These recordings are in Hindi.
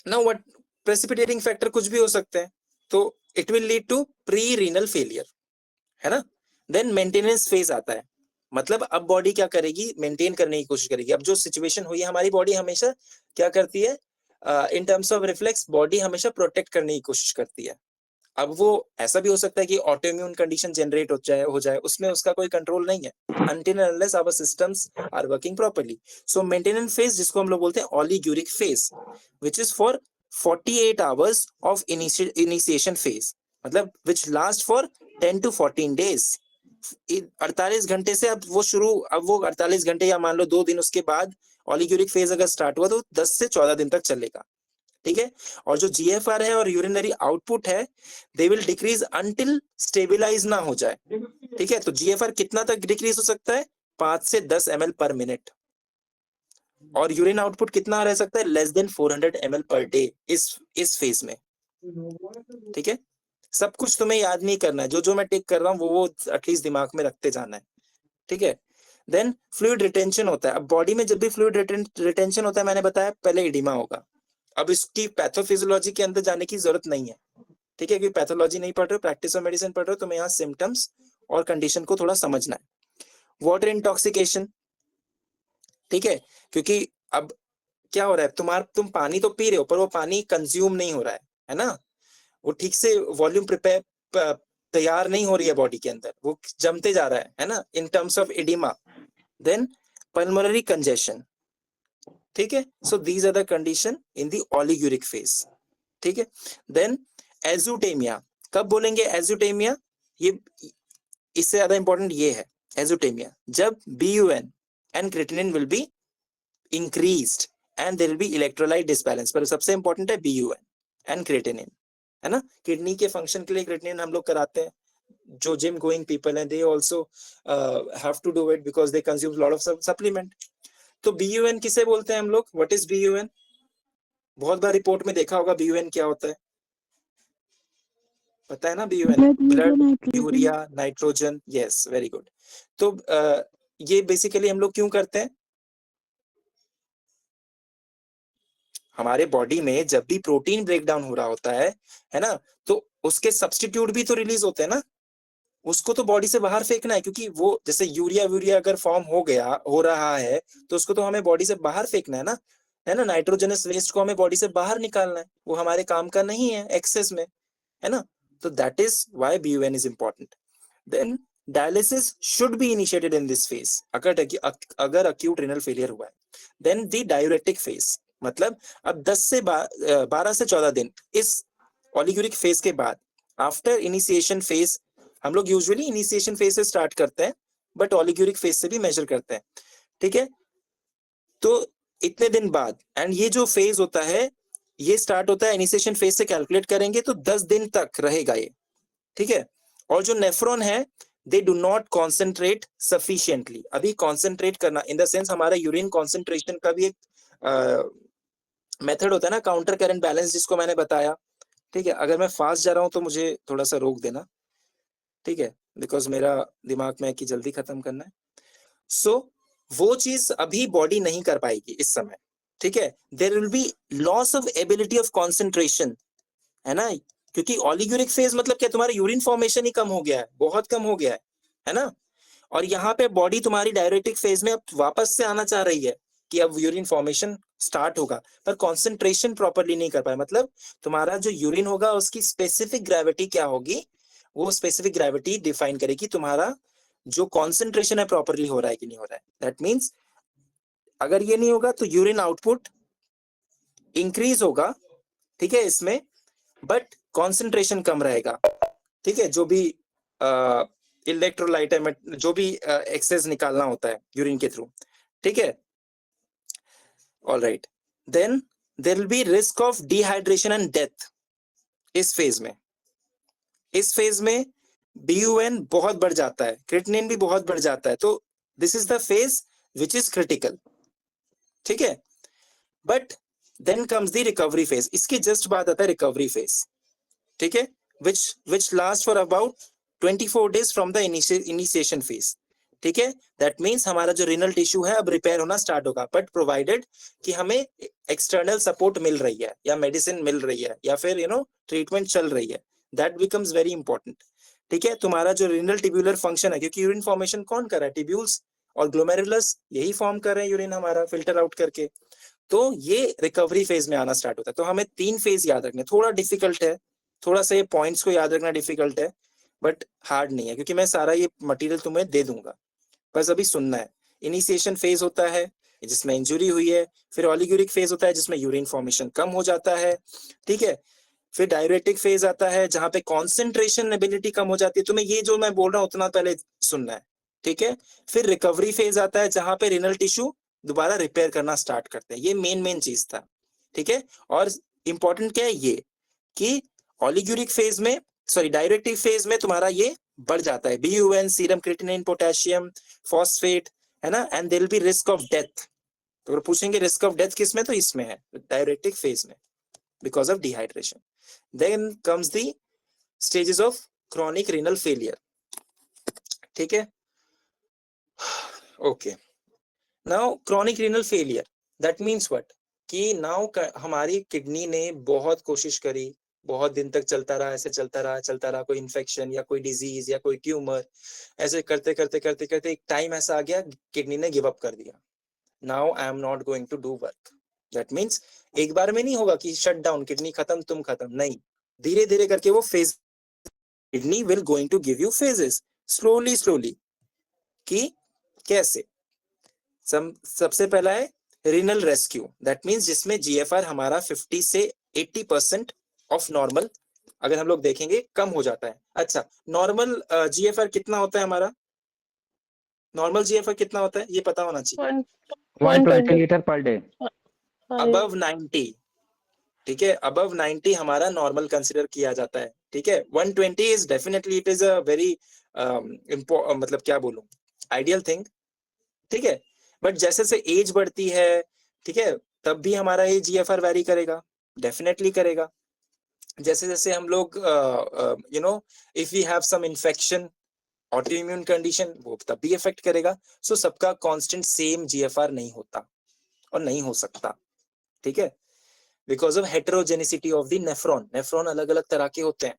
नाउ व्हाट, प्रेसिपिटेटिंग फैक्टर कुछ भी हो सकते हैं, तो it will lead to pre renal failure, है ना। देन मेंटेनेंस फेज आता है, मतलब अब बॉडी क्या करेगी, मेंटेन करने की कोशिश करेगी। अब जो सिचुएशन हुई है, हमारी बॉडी हमेशा क्या करती है, इन टर्म्स ऑफ रिफ्लेक्स बॉडी हमेशा प्रोटेक्ट करने की कोशिश करती है। अब वो ऐसा भी हो सकता है कि ऑटोइम्यून कंडीशन जनरेट हो जाए, उसमें उसका कोई कंट्रोल नहीं है, until and unless our systems are working properly. So maintenance phase, जिसको हम लोग बोलते हैं oliguric phase, which is for 48 hours of initiation phase, मतलब which last for 10 to 14 days. 48 घंटे से अब वो 48 घंटे या मान लो 2 दिन उसके बाद ओलिग्यूरिक फेज अगर स्टार्ट हुआ तो 10 से 14 दिन तक चलेगा, ठीक है। और जो जीएफआर है और यूरिनरी आउटपुट है, they will decrease until stabilise ना हो जाए, ठीक है। तो जीएफआर कितना तक डिक्रीज हो सकता है, 5 से 10 ml पर मिनट, और यूरिन आउटपुट कितना रह सकता है, less than 400 ml per day इस फेज में, ठीक है। सब कुछ तुम्हें याद नहीं करना है, जो जो मैं टिक कर रहा हूँ वो एटलीस्ट दिमाग में रखते जाना है, ठीक है। देन फ्लूइड रिटेंशन होता है। अब बॉडी में जब भी फ्लूइड रिटेंशन होता है, मैंने बताया पहले इडिमा होगा। अब इसकी पैथोफिजियोलॉजी के अंदर जाने की जरूरत नहीं है, ठीक है, क्योंकि पैथोलॉजी नहीं पढ़ रहे हो, प्रैक्टिस ऑफ मेडिसिन पढ़ रहे हो, तुम्हें यहाँ सिम्टम्स और कंडीशन को थोड़ा समझना है। वाटर इंटॉक्सिकेशन, ठीक है, क्योंकि अब क्या हो रहा है, तुम पानी तो पी रहे हो पर वो पानी कंज्यूम नहीं हो रहा है ना, वो ठीक से वॉल्यूम प्रिपेयर तैयार नहीं हो रही है बॉडी के अंदर, वो जमते जा रहा है ना, in terms of oedema. Then pulmonary congestion, ठीक है। So these are the condition in the oliguric phase, ठीक है। देन एजुटेमिया, कब बोलेंगे एजुटेमिया, ये इससे ज्यादा इंपॉर्टेंट ये है एजुटेमिया, जब BUN and creatinine will be increased and there will be electrolyte disbalance, पर सबसे इंपॉर्टेंट है BUN एंड क्रिएटिनिन, है ना। किडनी के फंक्शन के लिए क्रिएटिनिन हम लोग कराते हैं, जो जिम गोइंग पीपल हैं, they also have to do it because they consume lot of supplement. तो BUN किसे बोलते हैं हम लोग, व्हाट इज BUN, बहुत बार रिपोर्ट में देखा होगा BUN क्या होता है, पता है ना BUN, blood urea nitrogen, yes very good. तो ये बेसिकली हम लोग क्यों करते हैं, हमारे बॉडी में जब भी प्रोटीन ब्रेक डाउन हो रहा होता है ना, तो उसके सब्स्टिट्यूट भी तो रिलीज होते हैं ना, उसको तो बॉडी से बाहर फेंकना है, क्योंकि वो जैसे यूरिया अगर फॉर्म हो रहा है तो उसको तो हमें बॉडी से बाहर फेंकना है ना, नाइट्रोजनस वेस्ट को हमें बॉडी से बाहर निकालना है, वो हमारे काम का नहीं है एक्सेस में, है ना। तो that is why BUN is important. Then dialysis should be initiated in this phase, अगर अक्यूट रेनल फेलियर हुआ है। देन द डायूरेटिक फेज, मतलब अब 10 से 12 से 14 दिन इस ओलिग्यूरिक फेज के बाद, आफ्टर इनिशिएशन फेज, हम लोग यूजुअली इनिशिएशन फेज से स्टार्ट करते हैं बट ओलिग्यूरिक फेज से भी मेजर करते हैं, ठीक है। तो इतने दिन बाद, एंड ये जो फेज होता है ये स्टार्ट होता है इनिशिएशन फेज से, कैलकुलेट करेंगे तो 10 दिन तक रहेगा ये, ठीक है। और जो नेफ्रॉन है they do not concentrate sufficiently, अभी कॉन्सेंट्रेट करना इन द सेंस हमारा यूरिन कॉन्सेंट्रेशन का भी एक मेथड होता है ना, काउंटर करंट बैलेंस, जिसको मैंने बताया, ठीक है। अगर मैं फास्ट जा रहा हूं तो मुझे थोड़ा सा रोक देना, ठीक है, बिकॉज मेरा दिमाग में है कि जल्दी खत्म करना है। सो वो चीज अभी बॉडी नहीं कर पाएगी इस समय, ठीक है। There will be loss of ability of concentration, है ना, क्योंकि ओलिग्यूरिक फेज मतलब क्या, तुम्हारा यूरिन फॉर्मेशन ही कम हो गया है, बहुत कम हो गया है ना। और यहाँ पे बॉडी तुम्हारी डायरेटिक फेज में अब वापस से आना चाह रही है कि अब यूरिन फॉर्मेशन स्टार्ट होगा, पर कॉन्सेंट्रेशन प्रॉपरली नहीं कर पाए, मतलब तुम्हारा जो यूरिन होगा उसकी स्पेसिफिक ग्रेविटी क्या होगी, वो स्पेसिफिक ग्रेविटी डिफाइन करेगी तुम्हारा जो कॉन्सेंट्रेशन है प्रॉपरली हो रहा है कि नहीं हो रहा है। दैट मीन्स अगर ये नहीं होगा तो यूरिन आउटपुट इंक्रीज होगा, ठीक है इसमें, बट कॉन्सेंट्रेशन कम रहेगा, ठीक है। जो भी इलेक्ट्रोलाइट है, जो भी एक्सेस निकालना होता है यूरिन के थ्रू, ठीक है। All right, then there will be risk of dehydration and death इस फेज में BUN बहुत बढ़ जाता है, क्रिएटिनिन भी बहुत बढ़ जाता है, तो this is the phase which is critical, ठीक है। But then comes the recovery phase, इसके जस्ट बाद आता है रिकवरी फेज, ठीक है, which lasts for about 24 days from the initiation phase, ठीक है, दैट मीन्स हमारा जो रीनल टिश्यू है अब रिपेयर होना स्टार्ट होगा, बट प्रोवाइडेड कि हमें एक्सटर्नल सपोर्ट मिल रही है या मेडिसिन मिल रही है या फिर ट्रीटमेंट चल रही है, दैट बिकम्स वेरी इंपॉर्टेंट। ठीक है, तुम्हारा जो रीनल ट्यूब्यूलर फंक्शन है, क्योंकि यूरिन फॉर्मेशन कौन कर रहा है, ट्यूब्यूल्स और ग्लोमेरुलस यही फॉर्म कर रहे हैं यूरिन हमारा फिल्टर आउट करके, तो ये रिकवरी फेज में आना स्टार्ट होता है। तो हमें 3 फेज याद रखने, थोड़ा डिफिकल्ट है, थोड़ा सा ये पॉइंट्स को याद रखना डिफिकल्ट है, बट हार्ड नहीं है, क्योंकि मैं सारा ये मटेरियल तुम्हें दे दूंगा, बस अभी सुनना है। इनिशिएशन फेज होता है जिसमें इंजुरी हुई है, फिर ऑलिगोरिक फेज होता है जिसमें यूरिन फॉर्मेशन कम हो जाता है, ठीक है, फिर डायरेटिक फेज आता है जहां पे कॉन्सेंट्रेशन एबिलिटी कम हो जाती है, तुम्हें ये जो मैं बोल रहा हूं उतना पहले सुनना है, ठीक है। फिर रिकवरी फेज आता है जहां पे रिनल टिश्यू दोबारा रिपेयर करना स्टार्ट करते हैं, ये मेन चीज था, ठीक है। और इंपॉर्टेंट क्या है ये कि ऑलिगोरिक फेज में, सॉरी डायरेटिक फेज में तुम्हारा ये बढ़ जाता है, BUN, serum creatinine, potassium, phosphate, है ना, and there will be risk of death. तो अगर पूछेंगे रिस्क ऑफ डेथ किस में, तो इसमें है डायरेटिक फेज में, because of dehydration. Then comes the stages of chronic renal failure, ठीक है। Okay, now chronic renal failure that means what, कि नाउ हमारी किडनी ने बहुत कोशिश करी, बहुत दिन तक चलता रहा, ऐसे चलता रहा, कोई इन्फेक्शन या कोई डिजीज या कोई ट्यूमर, ऐसे करते करते करते करते एक टाइम ऐसा आ गया किडनी ने गिव अप कर दिया, now I am not going to do work. That means एक बार में नहीं होगा कि शट डाउन, किडनी खत्म, तुम खत्म, नहीं, धीरे धीरे करके वो phase, kidney will going to give you phases slowly slowly, कि कैसे। सबसे पहला है रीनल रेस्क्यू, दैट मींस जिसमें जीएफआर हमारा 50 से 80% ऑफ नॉर्मल, अगर हम लोग देखेंगे, कम हो जाता है। अच्छा, नॉर्मल जीएफआर कितना होता है हमारा, नॉर्मल जीएफआर कितना होता है ये पता होना चाहिए, 120 लीटर पर डे, अबव 90, ठीक है, अबव 90 हमारा नॉर्मल कंसिडर किया जाता है, ठीक है। 120 is definitely, it is a very मतलब क्या बोलूं, आइडियल थिंग, ठीक है। बट जैसे जैसे एज बढ़ती है, ठीक है, तब भी हमारा ये जीएफआर वैरी करेगा, डेफिनेटली करेगा। जैसे जैसे हम लोग if we have some infection, auto immune condition, वो तब भी इफेक्ट करेगा। सो सबका कांस्टेंट सेम जीएफआर नहीं होता और नहीं हो सकता, ठीक है, because of heterogeneity of the nephron, nephron अलग अलग तरह के होते हैं।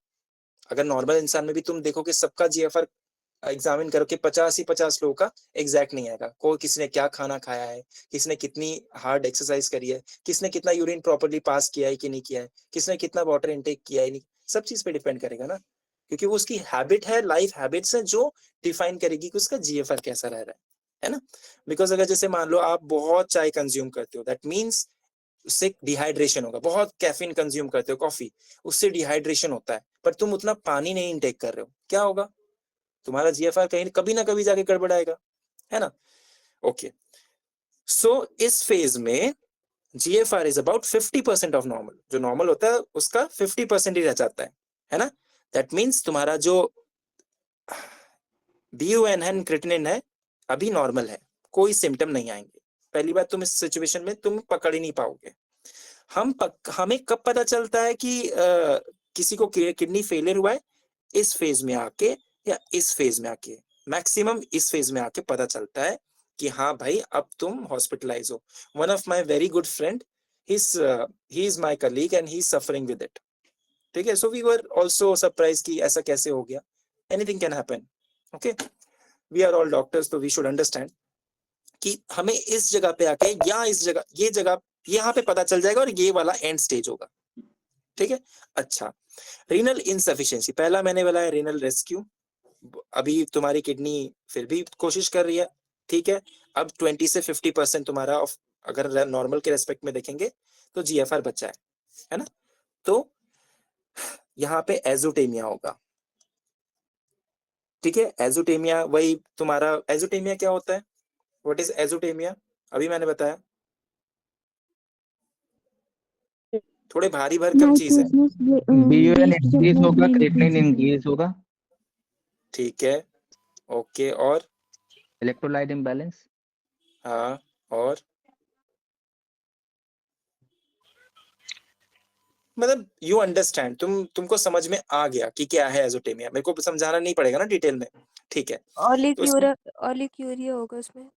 अगर नॉर्मल इंसान में भी तुम देखो कि सबका जीएफआर एग्जामिन करो कि 50 ही 50 लोगों का एग्जैक्ट नहीं आएगा, कोई किसी ने क्या खाना खाया है, किसने कितनी हार्ड एक्सरसाइज करी है, किसने कितना यूरिन प्रॉपर्ली पास किया है कि नहीं किया है, किसने कितना वाटर इनटेक किया है नहीं, सब चीज पे डिपेंड करेगा ना, क्योंकि वो उसकी हैबिट है, लाइफ हैबिट्स है जो डिफाइन करेगी कि उसका जीएफआर कैसा रह रहा है ना। बिकॉज अगर जैसे मान लो आप बहुत चाय कंज्यूम करते हो, दैट मीन्स उससे डिहाइड्रेशन होगा, बहुत कैफीन कंज्यूम करते हो, कॉफी, उससे डिहाइड्रेशन होता है, पर तुम उतना पानी नहीं इनटेक कर रहे हो, क्या होगा, तुम्हारा जीएफआर कहीं कभी ना कभी जाके गड़बड़ाएगा, है ना। ओके, सो इस फेज में GFR is about 50% of normal, जो नॉर्मल होता है उसका 50% ही रह जाता है ना। दैट मीन्स तुम्हारा जो BUN है, क्रिएटिनिन है, अभी नॉर्मल है, कोई सिम्टम नहीं आएंगे। पहली बात, तुम इस सिचुएशन में तुम पकड़ ही नहीं पाओगे। हमें कब पता चलता है कि किसी को किडनी फेलियर हुआ है, इस फेज में आके या इस फेज में आके, मैक्सिमम इस फेज में आके पता चलता है कि हाँ भाई अब तुम हॉस्पिटलाइज हो। One of my very good friend, he is my colleague and he is suffering with it, ठीक है। So we were also surprise कि ऐसा कैसे हो गया, anything can happen, okay, we are all doctors, तो वी शुड अंडरस्टैंड कि हमें इस जगह पे आके या इस जगह, ये जगह यहाँ पे पता चल जाएगा और ये वाला एंड स्टेज होगा, ठीक है। अच्छा, रीनल इनसफिशिएंसी, पहला मैंने बोला है रीनल रेस्क्यू, अभी तुम्हारी किडनी फिर भी कोशिश कर रही है, ठीक है। अब 20 से 50% तुम्हारा अगर नॉर्मल के रेस्पेक्ट में देखेंगे तो जीएफआर बचा है ना। तो यहाँ पे एजोटेमिया होगा, ठीक है। एजोटेमिया वही तुम्हारा, एजोटेमिया क्या होता है, व्हाट इज एजोटेमिया, अभी मैंने बताया, थोड़े भारी भरकम चीज है, BUN इंक्रीज होगा, क्रिएटिनिन इंक्रीज होगा, ठीक है, ओके, और इलेक्ट्रोलाइट इम्बैलेंस, हाँ, और मतलब यू अंडरस्टैंड, तुमको समझ में आ गया कि क्या है एजोटेमिया, मेरे को समझाना नहीं पड़ेगा ना डिटेल में, ठीक है। तो इसमें ओलिक्यूरिया होगा उसमें।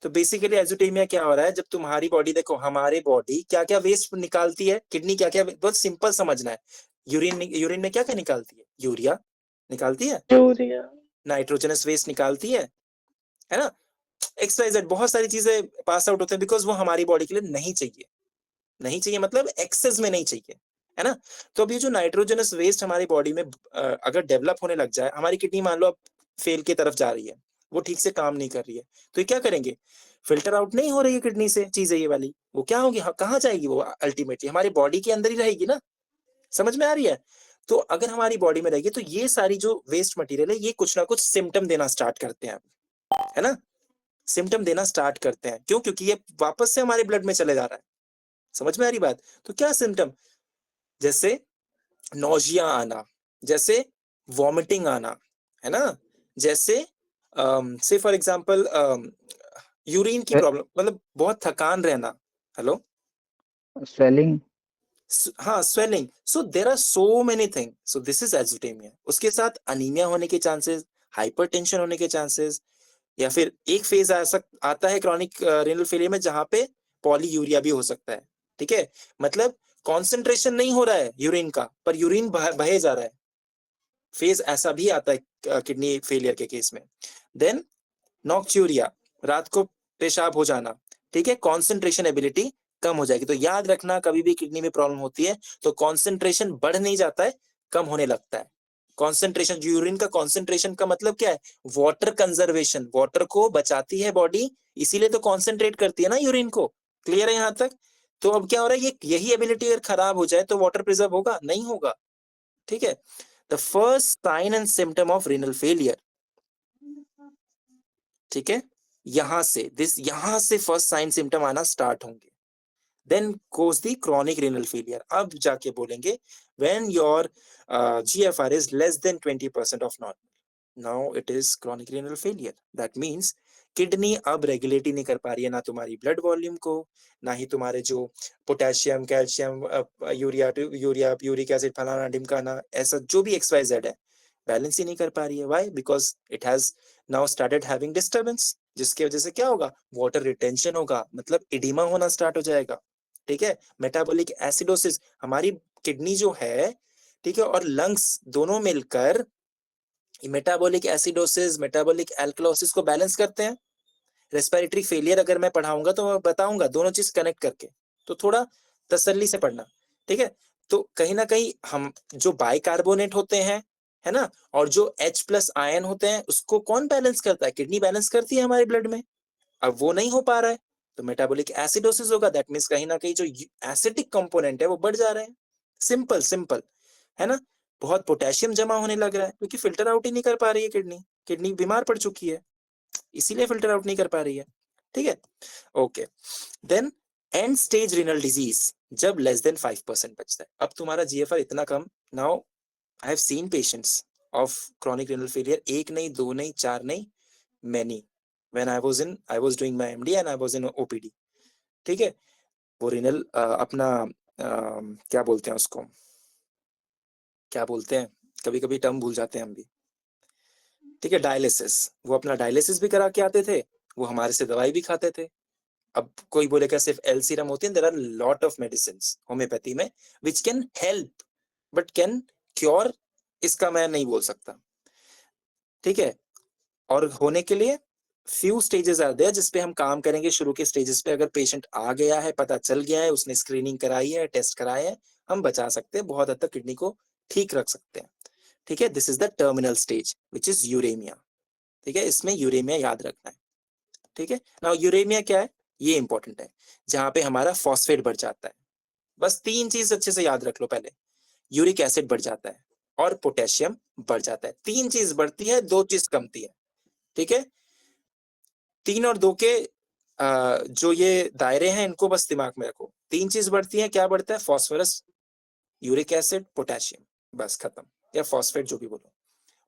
तो बेसिकली एजोटेमिया क्या हो रहा है, जब तुम्हारी बॉडी, देखो हमारी बॉडी क्या क्या वेस्ट निकालती है, किडनी क्या क्या, बहुत सिंपल समझना है। यूरिन में क्या क्या निकालती है, यूरिया निकालती है, यूरिया, नाइट्रोजनस वेस्ट निकालती है ना, XYZ बहुत सारी चीजें पास आउट होते हैं, बिकॉज वो हमारी बॉडी के लिए नहीं चाहिए, नहीं चाहिए मतलब एक्सेस में नहीं चाहिए, है ना। तो अब ये जो नाइट्रोजनस वेस्ट हमारी बॉडी में अगर डेवलप होने लग जाए, हमारी किडनी मान लो अब फेल की तरफ जा रही है, वो ठीक से काम नहीं कर रही है, तो ये क्या करेंगे, फिल्टर आउट नहीं हो रही है किडनी से चीजें ये वाली, वो क्या होगी, कहाँ जाएगी वो, अल्टीमेटली हमारी बॉडी के अंदर ही रहेगी ना, समझ में आ रही है। तो अगर हमारी बॉडी में रहेगी तो ये सारी जो वेस्ट मटेरियल है, ये कुछ ना कुछ सिम्टम देना स्टार्ट करते हैं, है ना, सिम्टम देना स्टार्ट करते हैं, क्यों, क्योंकि ये वापस से हमारे ब्लड में चले जा रहा है, समझ में आ रही बात। तो क्या सिम्टम, जैसे नोजिया आना, जैसे वॉमिटिंग आना, है ना, जैसे से फॉर एग्जांपल यूरिन की प्रॉब्लम, मतलब बहुत थकान रहना, हेलो, स्वेलिंग, हाँ swelling, so there are so many thing, so this is azotaemia. उसके साथ अनीमिया होने के चांसेस, हाइपरटेंशन होने के चांसेस, या फिर एक फेज आता है क्रॉनिक रेनल फेलियर में जहां पे पॉलीयूरिया भी हो सकता है, ठीक है, मतलब कॉन्सेंट्रेशन नहीं हो रहा है यूरिन का, पर यूरिन बहे जा रहा है, फेज ऐसा भी आता है किडनी फेलियर के केस में। देन नॉक्ट्यूरिया, रात को पेशाब हो जाना, ठीक है, कॉन्सेंट्रेशन एबिलिटी कम हो जाएगी। तो याद रखना, कभी भी किडनी में प्रॉब्लम होती है तो कॉन्सेंट्रेशन बढ़ नहीं जाता है, कम होने लगता है। कॉन्सेंट्रेशन, यूरिन का कॉन्सेंट्रेशन का मतलब क्या है, वाटर कंजर्वेशन, वाटर को बचाती है बॉडी, इसीलिए तो कॉन्सेंट्रेट करती है ना यूरिन को। क्लियर है यहाँ तक। तो अब क्या हो रहा है, ये यही एबिलिटी अगर खराब हो जाए तो वाटर प्रिजर्व होगा, नहीं होगा, ठीक है। The first sign and symptom of renal failure, ठीक है, यहां से फर्स्ट साइन सिम्टम आना स्टार्ट होंगे। Then goes the chronic renal failure, अब जाके बोलेंगे when your GFR is less than 20% of normal, now it is chronic renal failure. That means kidney अब रेगुलेट ही नहीं कर पा रही है ना तुम्हारी ब्लड वॉल्यूम को, ना ही तुम्हारे जो potassium, calcium, urea uric acid, फलाना ढिमकाना, ऐसा जो भी XYZ है, बैलेंस ही नहीं कर पा रही है। Why, because it has now started having disturbance, जिसकी वजह से क्या होगा, वाटर रिटेंशन होगा, मतलब इडिमा होना स्टार्ट हो जाएगा, ठीक है। मेटाबॉलिक एसिडोसिस, हमारी किडनी जो है, ठीक है, और लंग्स दोनों मिलकर मेटाबॉलिक एसिडोसिस, मेटाबॉलिक एल्कलोसिस को बैलेंस करते हैं। रेस्पिरेटरी फेलियर अगर मैं पढ़ाऊंगा तो मैं बताऊंगा दोनों चीज कनेक्ट करके, तो थोड़ा तसल्ली से पढ़ना, ठीक है। तो कहीं ना कहीं हम जो बाइकार्बोनेट होते हैं, है ना, और जो H+ आयन होते हैं, उसको कौन बैलेंस करता है, किडनी बैलेंस करती है हमारे ब्लड में। अब वो नहीं हो पा रहा है तो मेटाबॉलिक एसिडोसिस होगा, दैट मींस कहीं ना कहीं जो एसिडिक कंपोनेंट है वो बढ़ जा रहे हैं, सिंपल सिंपल, है ना। बहुत पोटेशियम जमा होने लग रहा है क्योंकि फिल्टर आउट ही नहीं कर पा रही है किडनी, किडनी बीमार पड़ चुकी है, इसीलिए फिल्टर आउट नहीं कर पा रही है, ठीक है। Okay, then end stage renal disease, जब लेस देन 5% बचता है, अब तुम्हारा GFR इतना कम, now I have seen patients of chronic renal failure, एक नहीं, दो नहीं, चार नहीं, many, when I was doing my MD and I was in OPD, ठीक है। वो रिनल अपना क्या बोलते हैं उसको, क्या बोलते हैं, कभी कभी टर्म भूल जाते हैं हम भी, ठीक है, डायलिसिस, वो अपना डायलिसिस भी करा के आते थे, वो हमारे से दवाई भी खाते थे। अब कोई बोलेगा सिर्फ L सीरम होती है, there are lot of medicine homoeopathy में which can help, but can cure, इसका मैं नहीं बोल सकता, ठीक है। और होने के लिए फ्यू स्टेजेस आर देयर जिसपे हम काम करेंगे शुरू के स्टेजेस पे। अगर पेशेंट आ गया है, पता चल गया है, उसने स्क्रीनिंग कराई है, टेस्ट कराए हैं, हम बचा सकते हैं, बहुत हद तक किडनी को ठीक रख सकते हैं, ठीक है। This is the terminal stage which is uraemia, ठीक है, इसमें यूरेमिया याद रखना है, ठीक है। नाउ यूरेमिया क्या है, ये इंपॉर्टेंट है, जहां पे हमारा फॉस्फेट बढ़ जाता है। बस तीन चीज अच्छे से याद रख लो पहले, यूरिक एसिड बढ़ जाता है और पोटेशियम बढ़ जाता है, तीन चीज बढ़ती है, दो चीज कमती है, ठीक है। 3 और 2 के जो ये दायरे हैं इनको बस दिमाग में रखो, तीन चीज बढ़ती है, क्या बढ़ता है, फॉस्फोरस, यूरिक एसिड, पोटेशियम, बस खत्म, या फॉस्फेट जो भी बोलो।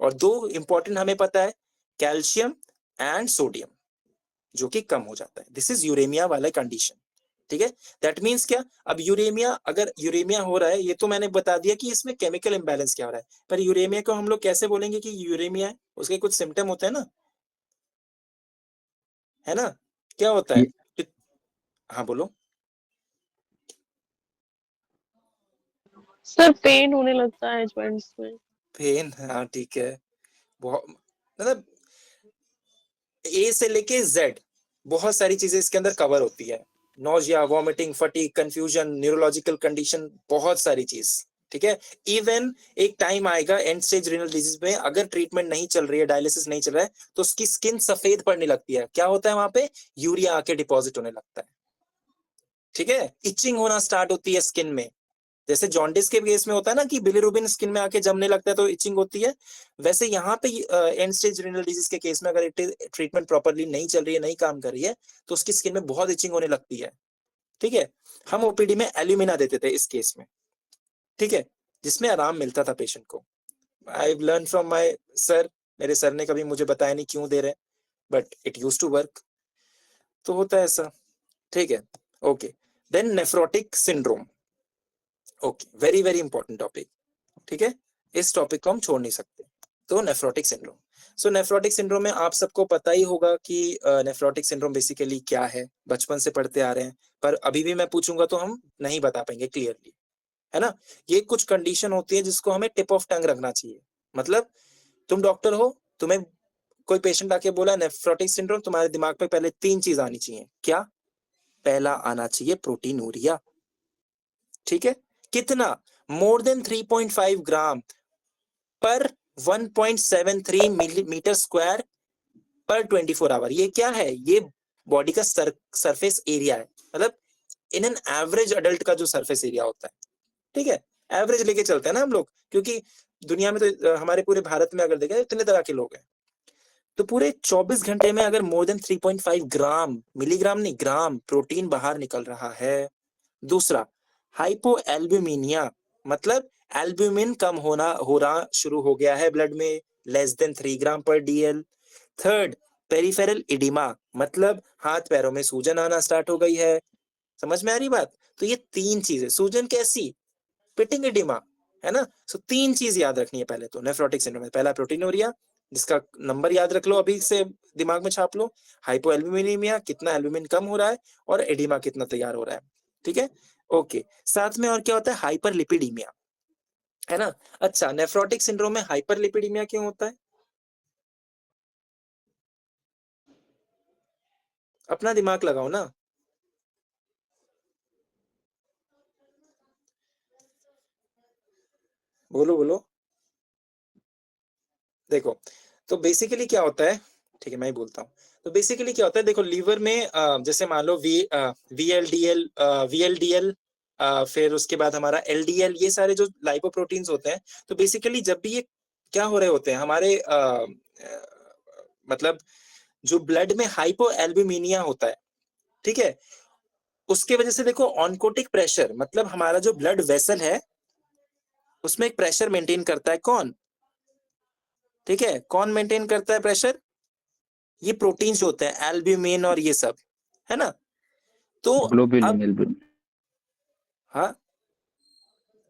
और दो इंपॉर्टेंट हमें पता है, कैल्शियम एंड सोडियम, जो कि कम हो जाता है। दिस इज यूरेमिया वाला कंडीशन, ठीक है, दैट मीन्स क्या, अब यूरेमिया, अगर यूरेमिया हो रहा है, ये तो मैंने बता दिया कि इसमें केमिकल इम्बैलेंस क्या हो रहा है, पर यूरेमिया को हम लोग कैसे बोलेंगे कि यूरेमिया है, उसके कुछ सिम्टम होते हैं ना, है ना, क्या होता है? हाँ बोलो। सर पेन होने लगता है जॉइंट्स में। पेन, हाँ ठीक है, बहुत मतलब ए से लेके जेड बहुत सारी चीजें इसके अंदर कवर होती है, nausea, vomiting, fatigue, confusion, neurological condition, बहुत सारी चीज, ठीक है। इवन एक टाइम आएगा एंड स्टेज रीनल डिजीज में, अगर ट्रीटमेंट नहीं चल रही है, डायलिसिस नहीं चल रहा है, तो उसकी स्किन सफेद पड़ने लगती है, क्या होता है वहां पे, यूरिया आके डिपॉजिट होने लगता है, ठीक है, इचिंग होना स्टार्ट होती है स्किन में, जैसे जॉन्डिस के केस में होता है ना कि बिलिरुबिन स्किन में आके जमने लगता है तो इचिंग होती है, वैसे यहाँ पे एंड स्टेज रीनल डिजीज के केस में अगर ट्रीटमेंट प्रॉपर्ली नहीं चल रही है, नहीं काम कर रही है, तो उसकी स्किन में बहुत इचिंग होने लगती है, ठीक है। हम ओपीडी में एल्यूमिना देते थे इस केस में, ठीक है, जिसमें आराम मिलता था पेशेंट को। I learn from my sir, मेरे सर ने कभी मुझे बताया नहीं क्यों दे रहे, but it use to work, तो होता है ऐसा, ठीक है। Okay, then nephrotic syndrome, okay, very very important topic, ठीक है, इस टॉपिक को हम छोड़ नहीं सकते। तो नेफ्रोटिक सिंड्रोम, सो नेफ्रोटिक सिंड्रोम में आप सबको पता ही होगा कि नेफ्रोटिक सिंड्रोम बेसिकली क्या है, बचपन से पढ़ते आ रहे हैं, पर अभी भी मैं पूछूंगा तो हम नहीं बता पाएंगे क्लियरली, है ना। ये कुछ कंडीशन होती है जिसको हमें टिप ऑफ टंग रखना चाहिए, मतलब तुम डॉक्टर हो, तुम्हें कोई पेशेंट आके बोला नेफ्रोटिक सिंड्रोम, तुम्हारे दिमाग पे पहले 3 चीज आनी चाहिए, क्या, पहला आना चाहिए प्रोटीनूरिया, ठीक है, कितना, मोर देन 3.5 ग्राम पर 1.73 मिलीमीटर स्क्वायर पर 24 आवर, ये क्या है, ये बॉडी का सरफेस एरिया है, मतलब इन एन एवरेज अडल्ट का जो सरफेस एरिया होता है, ठीक है, एवरेज लेके चलते हैं ना हम लोग, क्योंकि दुनिया में तो हमारे पूरे भारत में अगर देखें इतने तरह के लोग हैं, तो पूरे 24 घंटे में अगर मोर देन 3.5 ग्राम, मिलीग्राम नहीं ग्राम, प्रोटीन बाहर निकल रहा है। दूसरा, हाइपोएल्ब्यूमिनिया, मतलब एल्ब्यूमिन कम हो रहा शुरू हो गया है ब्लड में, लेस देन 3 ग्राम पर डीएल। थर्ड, पेरिफेरल इडिमा, मतलब हाथ पैरों में सूजन आना स्टार्ट हो गई है, समझ में आ रही बात? तो ये 3 चीजें, सूजन कैसी, पिटिंग इडिमा, है ना। सो 3 चीज याद रखनी है पहले तो नेफ्रोटिक सिंड्रोम में, पहला प्रोटीनूरिया, जिसका नंबर याद रख लो, अभी से दिमाग में छाप लो, हाइपोएल्ब्यूमिनिमिया, कितना एल्ब्यूमिन कम हो रहा है, और एडिमा कितना तैयार हो रहा है, ठीक है, ओके। साथ में और क्या होता है, हाइपरलिपिडीमिया, है ना। अच्छा, नेफ्रोटिक सिंड्रोम में हाइपरलिपिडीमिया क्यों होता है, अपना दिमाग लगाओ ना, बोलो बोलो। देखो, तो बेसिकली क्या होता है, ठीक है मैं ही बोलता हूँ, तो बेसिकली क्या होता है, देखो लीवर में जैसे मान लो वीएलडीएल, फिर उसके बाद हमारा एलडीएल, ये सारे जो लाइपोप्रोटीन्स होते हैं, तो बेसिकली जब भी ये क्या हो रहे होते हैं हमारे मतलब जो ब्लड में हाइपोएल्ब्यूमिनिया होता है, ठीक है, उसके वजह से देखो ऑनकोटिक प्रेशर, मतलब हमारा जो ब्लड वेसल है उसमें एक प्रेशर मेंटेन करता है, कौन, ठीक है, कौन मेंटेन करता है प्रेशर, ये प्रोटीन्स होते हैं एल्ब्यूमिन और ये सब, है ना। तो ग्लोब्यूलिन, अब एल्बुमिन, हाँ,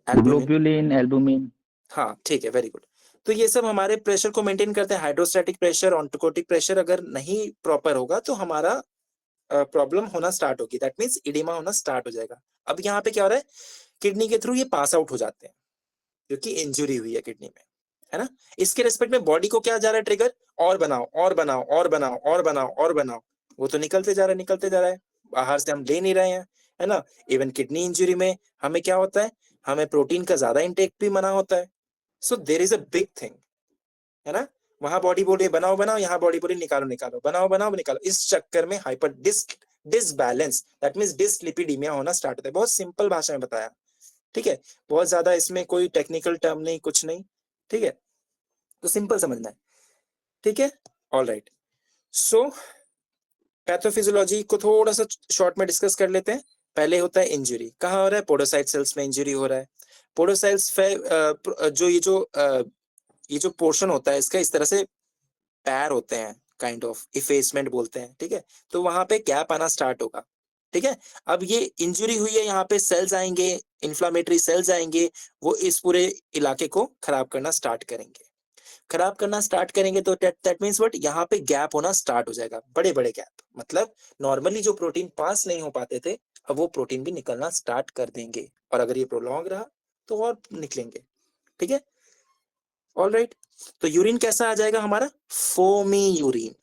एल्ब्यूमिन, ग्लोब्यूलिन, एल्बुमिन। हाँ ठीक है, वेरी गुड। तो ये सब हमारे प्रेशर को मेंटेन करते हैं, हाइड्रोस्टैटिक प्रेशर, ऑन्टोकोटिक प्रेशर अगर नहीं प्रॉपर होगा तो हमारा प्रॉब्लम होना स्टार्ट होगी, दैट मींस इडिमा होना स्टार्ट हो जाएगा। अब यहाँ पे क्या हो रहा है, किडनी के थ्रू ये पास आउट हो जाते हैं क्योंकि इंजुरी हुई है किडनी में, है ना। इसके रिस्पेक्ट में बॉडी को क्या जा रहा है ट्रिगर, और बनाओ और बनाओ और बनाओ और बनाओ और बनाओ, वो तो निकलते जा रहा है निकलते जा रहा है, बाहर से हम ले नहीं रहे हैं, है ना। इवन किडनी इंजुरी में हमें क्या होता है, हमें प्रोटीन का ज्यादा इंटेक भी मना होता है, so there is a big thing, है ना। वहां बॉडी बोल रही बनाओ बनाओ, यहाँ बॉडी बोल रही निकालो निकालो, बनाओ बनाओ निकालो, इस चक्कर में hyper disbalance, that means dyslipidaemia होना स्टार्ट होता है। बहुत सिंपल भाषा में बताया, ठीक है, बहुत ज्यादा इसमें कोई टेक्निकल टर्म नहीं, कुछ नहीं, ठीक है, तो सिंपल समझना है, ठीक है, ऑल राइट। सो पैथोफिजियोलॉजी को थोड़ा सा शॉर्ट में डिस्कस कर लेते हैं। पहले होता है इंजुरी, कहाँ हो रहा है, पोडोसाइट सेल्स में इंजुरी हो रहा है। पोडोसाइट्स जो ये जो पोर्शन होता है इसका, इस तरह से पैर होते हैं, काइंड ऑफ इफेसमेंट बोलते हैं, ठीक है, तो वहां पे गैप आना स्टार्ट होगा, ठीक है। अब ये इंजरी हुई है, यहाँ पे सेल्स आएंगे, इन्फ्लामेटरी सेल्स आएंगे, वो इस पूरे इलाके को खराब करना स्टार्ट करेंगे। खराब करना स्टार्ट करेंगे तो दैट मींस व्हाट, यहाँ पे गैप होना स्टार्ट हो जाएगा, बड़े बड़े गैप। मतलब नॉर्मली जो प्रोटीन पास नहीं हो पाते थे, अब वो प्रोटीन भी निकलना स्टार्ट कर देंगे, और अगर ये प्रोलॉन्ग रहा तो और निकलेंगे। ठीक है, ऑलराइट। तो यूरिन कैसा आ जाएगा हमारा, फोमी यूरिन,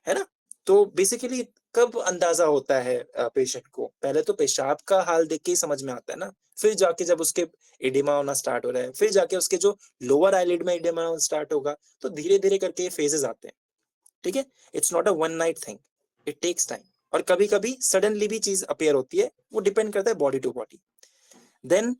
है ना। तो बेसिकली कब अंदाजा होता है पेशेंट को, पहले तो पेशाब का हाल देख के ही समझ में आता है ना, फिर जाके जब उसके एडिमा होना स्टार्ट हो रहा है, फिर जाके उसके जो लोअर आईलिड में एडिमा होना स्टार्ट होगा, तो धीरे धीरे करके ये फेजेस आते हैं। ठीक है, it's not a one night thing, it takes time, और कभी कभी सडनली भी चीज अपेयर होती है, वो डिपेंड करता है बॉडी टू बॉडी। देन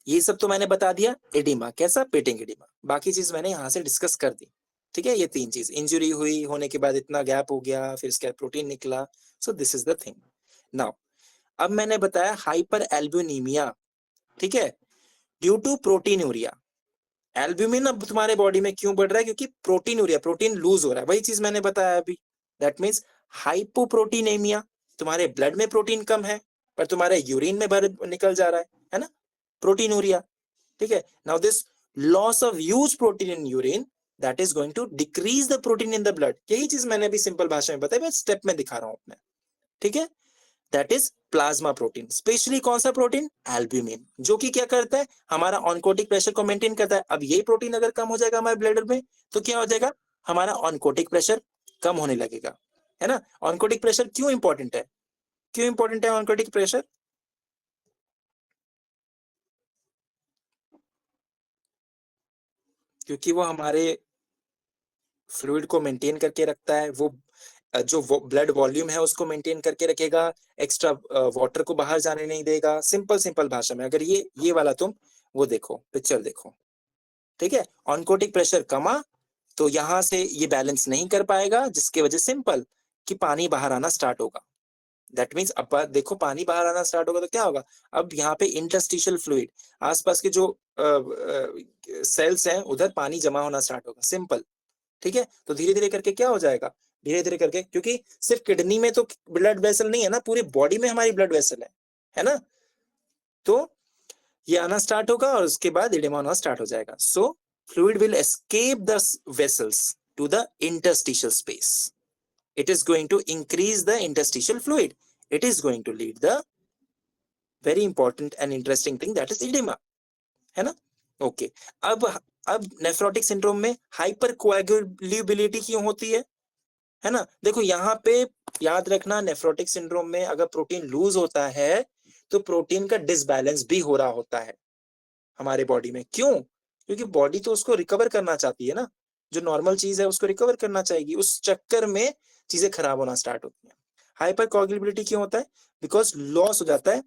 ये सब तो मैंने बता दिया, एडिमा कैसा, पेटिंग एडिमा, बाकी चीज मैंने यहाँ से डिस्कस कर दी। ठीक है, ये तीन चीज, इंजरी हुई, होने के बाद इतना गैप हो गया, फिर इसके बाद प्रोटीन निकला, सो this is the thing. Now अब मैंने बताया हाइपर एल्ब्यूमिनिया, ठीक है, ड्यू टू प्रोटीनूरिया। एल्ब्यूमिन अब तुम्हारे बॉडी में क्यों बढ़ रहा है, क्योंकि प्रोटीनूरिया, प्रोटीन लूज हो रहा है, वही चीज मैंने बताया अभी। दैट मीन्स हाइपोप्रोटीनेमिया, तुम्हारे ब्लड में प्रोटीन कम है पर तुम्हारे यूरिन में भर निकल जा रहा है ना, प्रोटीनूरिया। ठीक है, now this loss of huge protein in urine, that is going to decrease the protein in the blood. यही चीज मैंने अभी सिंपल भाषा में बताई, मैं स्टेप में दिखा रहा हूं अपने। ठीक है, that is plasma protein, specially कौन सा प्रोटीन, एल्ब्यूमिन, जो कि क्या करता है, हमारा ऑनकोटिक प्रेशर को मेंटेन करता है। अब यही प्रोटीन अगर कम हो जाएगा हमारे ब्लड में, तो क्या हो जाएगा, हमारा ऑनकोटिक प्रेशर कम होने लगेगा, है ना। ऑनकोटिक प्रेशर क्यों इंपॉर्टेंट है, क्यों इंपॉर्टेंट है ऑनकोटिक प्रेशर, क्योंकि वो हमारे फ्लूइड को मेंटेन करके रखता है, वो जो ब्लड वॉल्यूम है उसको मेंटेन करके रखेगा, एक्स्ट्रा वाटर को बाहर जाने नहीं देगा। सिंपल सिंपल भाषा में अगर ये वाला तुम वो देखो, पिक्चर देखो, ठीक है, ऑनकोटिक प्रेशर कमा तो यहां से ये बैलेंस नहीं कर पाएगा, जिसके वजह सिंपल कि पानी बाहर आना स्टार्ट होगा। दैट मीन्स अब देखो पानी बाहर आना स्टार्ट होगा तो क्या होगा, अब यहाँ पे इंटरस्टिशियल फ्लूइड, आसपास के जो सेल्स हैं उधर पानी जमा होना स्टार्ट होगा, सिंपल। ठीक है, तो धीरे धीरे करके क्या हो जाएगा, धीरे धीरे करके, क्योंकि सिर्फ किडनी में तो ब्लड वेसल नहीं है ना, पूरी बॉडी में हमारी ब्लड वेसल है ना, तो ये आना स्टार्ट होगा और उसके बाद एडिमा होना स्टार्ट हो जाएगा। So fluid will escape the vessels to the interstitial space, it is going to increase the interstitial fluid, it is going to lead the very important and interesting thing, that is edema, है ना। ओके, अब नेफ्रोटिक सिंड्रोम में हाइपर कोएगुलेबिलिटी क्यों होती है ना। देखो यहाँ पे याद रखना, नेफ्रोटिक सिंड्रोम में अगर प्रोटीन लूज होता है तो प्रोटीन का डिसबैलेंस भी हो रहा होता है हमारे बॉडी में। क्यों, क्योंकि बॉडी तो उसको रिकवर करना चाहती है ना, जो नॉर्मल चीज है उसको रिकवर करना चाहेगी, उस चक्कर में चीजें खराब होना स्टार्ट होती हैं। हाइपर कोएगुलेबिलिटी क्यों होता है, बिकॉज लॉस हो जाता है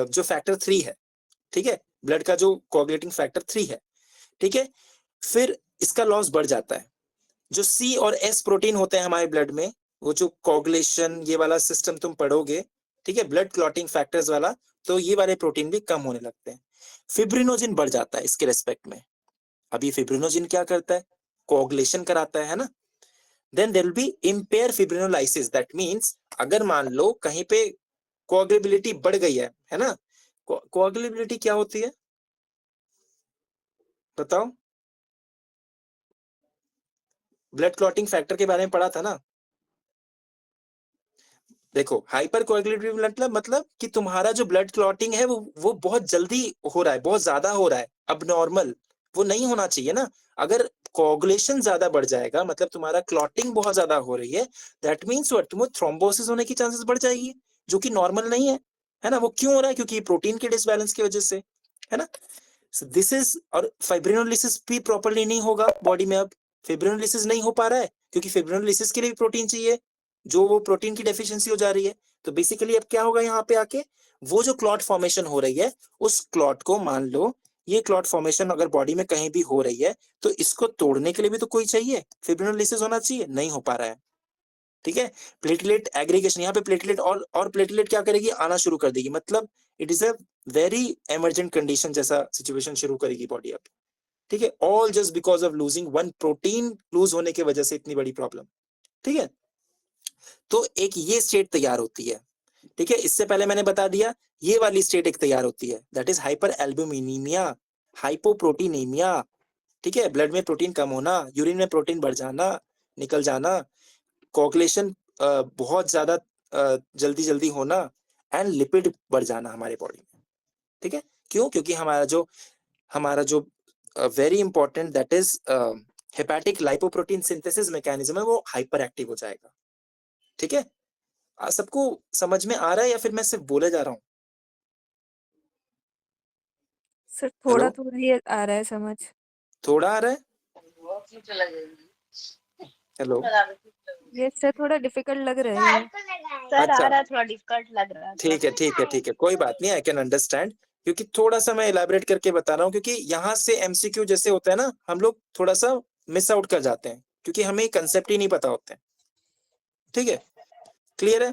जो फैक्टर 3 है, ठीक है, ब्लड का जो कोएगुलेटिंग फैक्टर 3 है, ठीक है, फिर इसका लॉस बढ़ जाता है। जो सी और एस प्रोटीन होते हैं हमारे ब्लड में, वो जो कोगुलेशन ये वाला सिस्टम तुम पढ़ोगे, ठीक है, ब्लड क्लॉटिंग फैक्टर्स वाला, तो ये वाले प्रोटीन भी कम होने लगते हैं। फिब्रिनोजिन बढ़ जाता है इसके रेस्पेक्ट में। अभी फिब्रिनोजिन क्या करता है, कोगुलेशन कराता है ना। Then there will be impair fibrinolysis, that means अगर मान लो कहीं पे कोएगुलेबिलिटी बढ़ गई है ना, कोएगुलेबिलिटी क्या होती है बताओ, ब्लड क्लॉटिंग फैक्टर के बारे में पढ़ा था ना। देखो हाइपर कोएगुलेबिलिटी मतलब कि तुम्हारा जो ब्लड क्लॉटिंग है वो बहुत जल्दी हो रहा है, बहुत ज्यादा हो रहा है, अब नॉर्मल वो नहीं होना चाहिए ना। अगर कोगुलेशन ज्यादा बढ़ जाएगा, मतलब तुम्हारा क्लॉटिंग बहुत ज्यादा हो रही है, दैट मींस व्हाट, तुम्हें थ्रोम्बोसिस होने की चांसेस बढ़ जाएगी, जो कि नॉर्मल नहीं है ना। वो क्यों हो रहा है, क्योंकि प्रोटीन के डिसबैलेंस की वजह से, है ना। दिस इज, और फाइब्रिनोलिसिस भी प्रॉपर्ली नहीं होगा बॉडी में। अब फिब्रिनोलिसिस नहीं हो पा रहा है क्योंकि फिब्रिनोलिसिस के लिए भी प्रोटीन चाहिए, जो वो प्रोटीन की डेफिशिएंसी हो जा रही है। तो बेसिकली अब क्या होगा, यहाँ पे आके वो जो क्लॉट फॉर्मेशन हो रही है, उस क्लॉट को, मान लो ये क्लॉट फॉर्मेशन अगर बॉडी में कहीं भी हो रही है, तो इसको तोड़ने के लिए भी तो कोई चाहिए, फिब्रिनोलिसिस होना चाहिए, नहीं हो पा रहा है। ठीक है, प्लेटलेट एग्रीगेशन, यहाँ पे प्लेटलेट और प्लेटलेट क्या करेगी, आना शुरू कर देगी, मतलब it is a very emergent condition जैसा सिचुएशन शुरू करेगी बॉडी अब। ठीक है, all just because of losing one protein, lose होने की वजह से इतनी बड़ी प्रॉब्लम। ठीक है, तो एक ये स्टेट तैयार होती है, ठीक है। इससे पहले मैंने बता दिया ये वाली स्टेट एक तैयार होती है, that is hyper albuminaemia, hypoproteinaemia, ठीक है। ब्लड में प्रोटीन कम होना, यूरिन में प्रोटीन बढ़ जाना, निकल जाना, कोगुलेशन बहुत ज्यादा जल्दी जल्दी होना, एंड लिपिड बढ़ जाना हमारे बॉडी में, ठीक है। क्यों? क्योंकि हमारा जो very important that is hepatic lipoprotein synthesis mechanism है वो हाइपर एक्टिव हो जाएगा, ठीक है। सबको समझ में आ रहा है या फिर मैं सिर्फ बोले जा रहा हूँ? सर हेलो, थोड़ा थोड़ा ही आ रहा है समझ। थोड़ा आ रहा है? हेलो, ये सर थोड़ा डिफिकल्ट लग रहा है ये। सर आ अच्छा रहा थोड़ा डिफिकल्ट लग रहा है। ठीक है ठीक है ठीक है, कोई बात नहीं, आई कैन अंडरस्टैंड, क्योंकि थोड़ा सा मैं इलेबोरेट करके बता रहा हूँ, क्योंकि यहाँ से एमसीक्यू जैसे होता है ना, हम लोग थोड़ा सा मिस आउट कर जाते हैं क्योंकि हमें कंसेप्ट ही नहीं पता होते हैं, ठीक है। क्लियर है?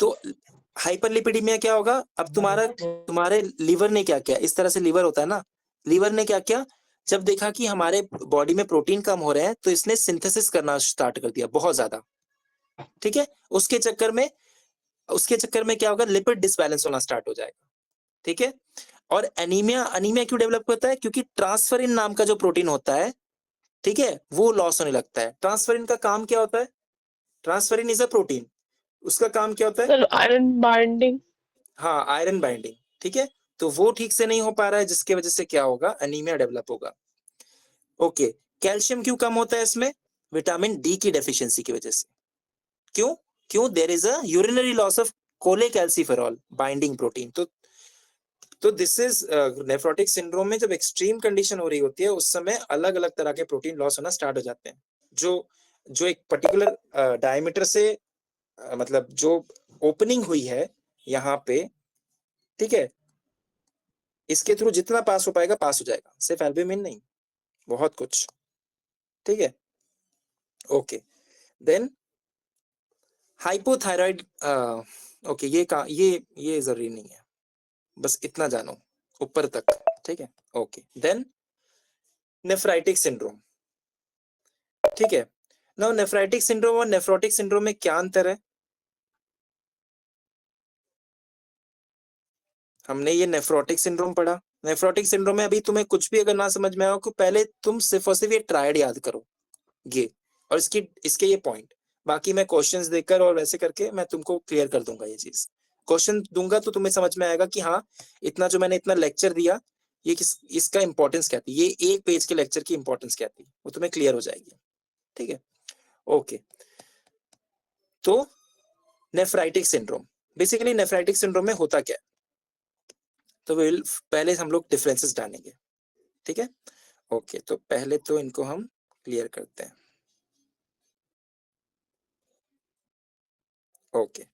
तो हाइपरलिपिडीमिया क्या होगा? अब तुम्हारे लीवर ने क्या किया, इस तरह से लीवर होता है ना, लीवर ने क्या किया, जब देखा कि हमारे बॉडी में प्रोटीन कम हो रहे हैं तो इसने सिंथेसिस करना स्टार्ट कर दिया बहुत ज्यादा, ठीक है। उसके चक्कर में क्या होगा, लिपिड डिसबैलेंस होना स्टार्ट हो जाएगा, ठीक है। और एनीमिया एनीमिया क्यों डेवलप होता है? क्योंकि ट्रांसफरिन नाम का जो प्रोटीन होता है, ठीक है, वो लॉस होने लगता है। ट्रांसफरिन का काम क्या होता है? ट्रांसफरिन इज अ प्रोटीन, उसका काम क्या होता है? Sir iron binding. हाँ, आयरन बाइंडिंग, ठीक है। तो वो ठीक से नहीं हो पा रहा है, जिसके वजह से क्या होगा, एनीमिया डेवलप होगा। ओके, कैल्शियम क्यों कम होता है इसमें? विटामिन डी की डेफिशिएंसी की वजह से। क्यों? क्यों? There is a urinary loss of cholecalciferol binding protein. तो दिस इज नेफ्रोटिक सिंड्रोम में जब एक्सट्रीम कंडीशन हो रही होती है उस समय अलग अलग तरह के प्रोटीन लॉस होना स्टार्ट हो जाते हैं, जो जो एक पर्टिकुलर डायमीटर से मतलब जो ओपनिंग हुई है यहाँ पे, ठीक है, इसके थ्रू जितना पास हो पाएगा पास हो जाएगा, सिर्फ एल्ब्यूमिन नहीं, बहुत कुछ, ठीक है। ओके, देन हाइपोथायराइड, ओके, ये जरूरी नहीं है, बस इतना जानो ऊपर तक, ठीक है। ओके, देन नेफ्राइटिक सिंड्रोम, ठीक है। नाउ नेफ्राइटिक सिंड्रोम और नेफ्रोटिक सिंड्रोम में क्या अंतर है? हमने ये नेफ्रोटिक सिंड्रोम पढ़ा। नेफ्रोटिक सिंड्रोम में अभी तुम्हें कुछ भी अगर ना समझ में आए तो पहले तुम सिर्फ और सिर्फ ये ट्रायड याद करो, ये और इसके ये पॉइंट, बाकी मैं क्वेश्चंस देकर और वैसे करके मैं तुमको क्लियर कर दूंगा ये चीज। क्वेश्चन दूंगा तो तुम्हें समझ में आएगा कि हाँ, इतना लेक्चर दिया, ये इसका इंपॉर्टेंस क्या थी, ये एक पेज के लेक्चर की इंपॉर्टेंस क्या थी, वो तुम्हें क्लियर हो जाएगी, ठीक है। ओके, तो nephritic syndrome, basically nephritic syndrome में होता क्या है, तो पहले हम लोग डिफरेंसेस डालेंगे, ठीक है। ओके, तो पहले तो इनको हम क्लियर करते हैं। ओके,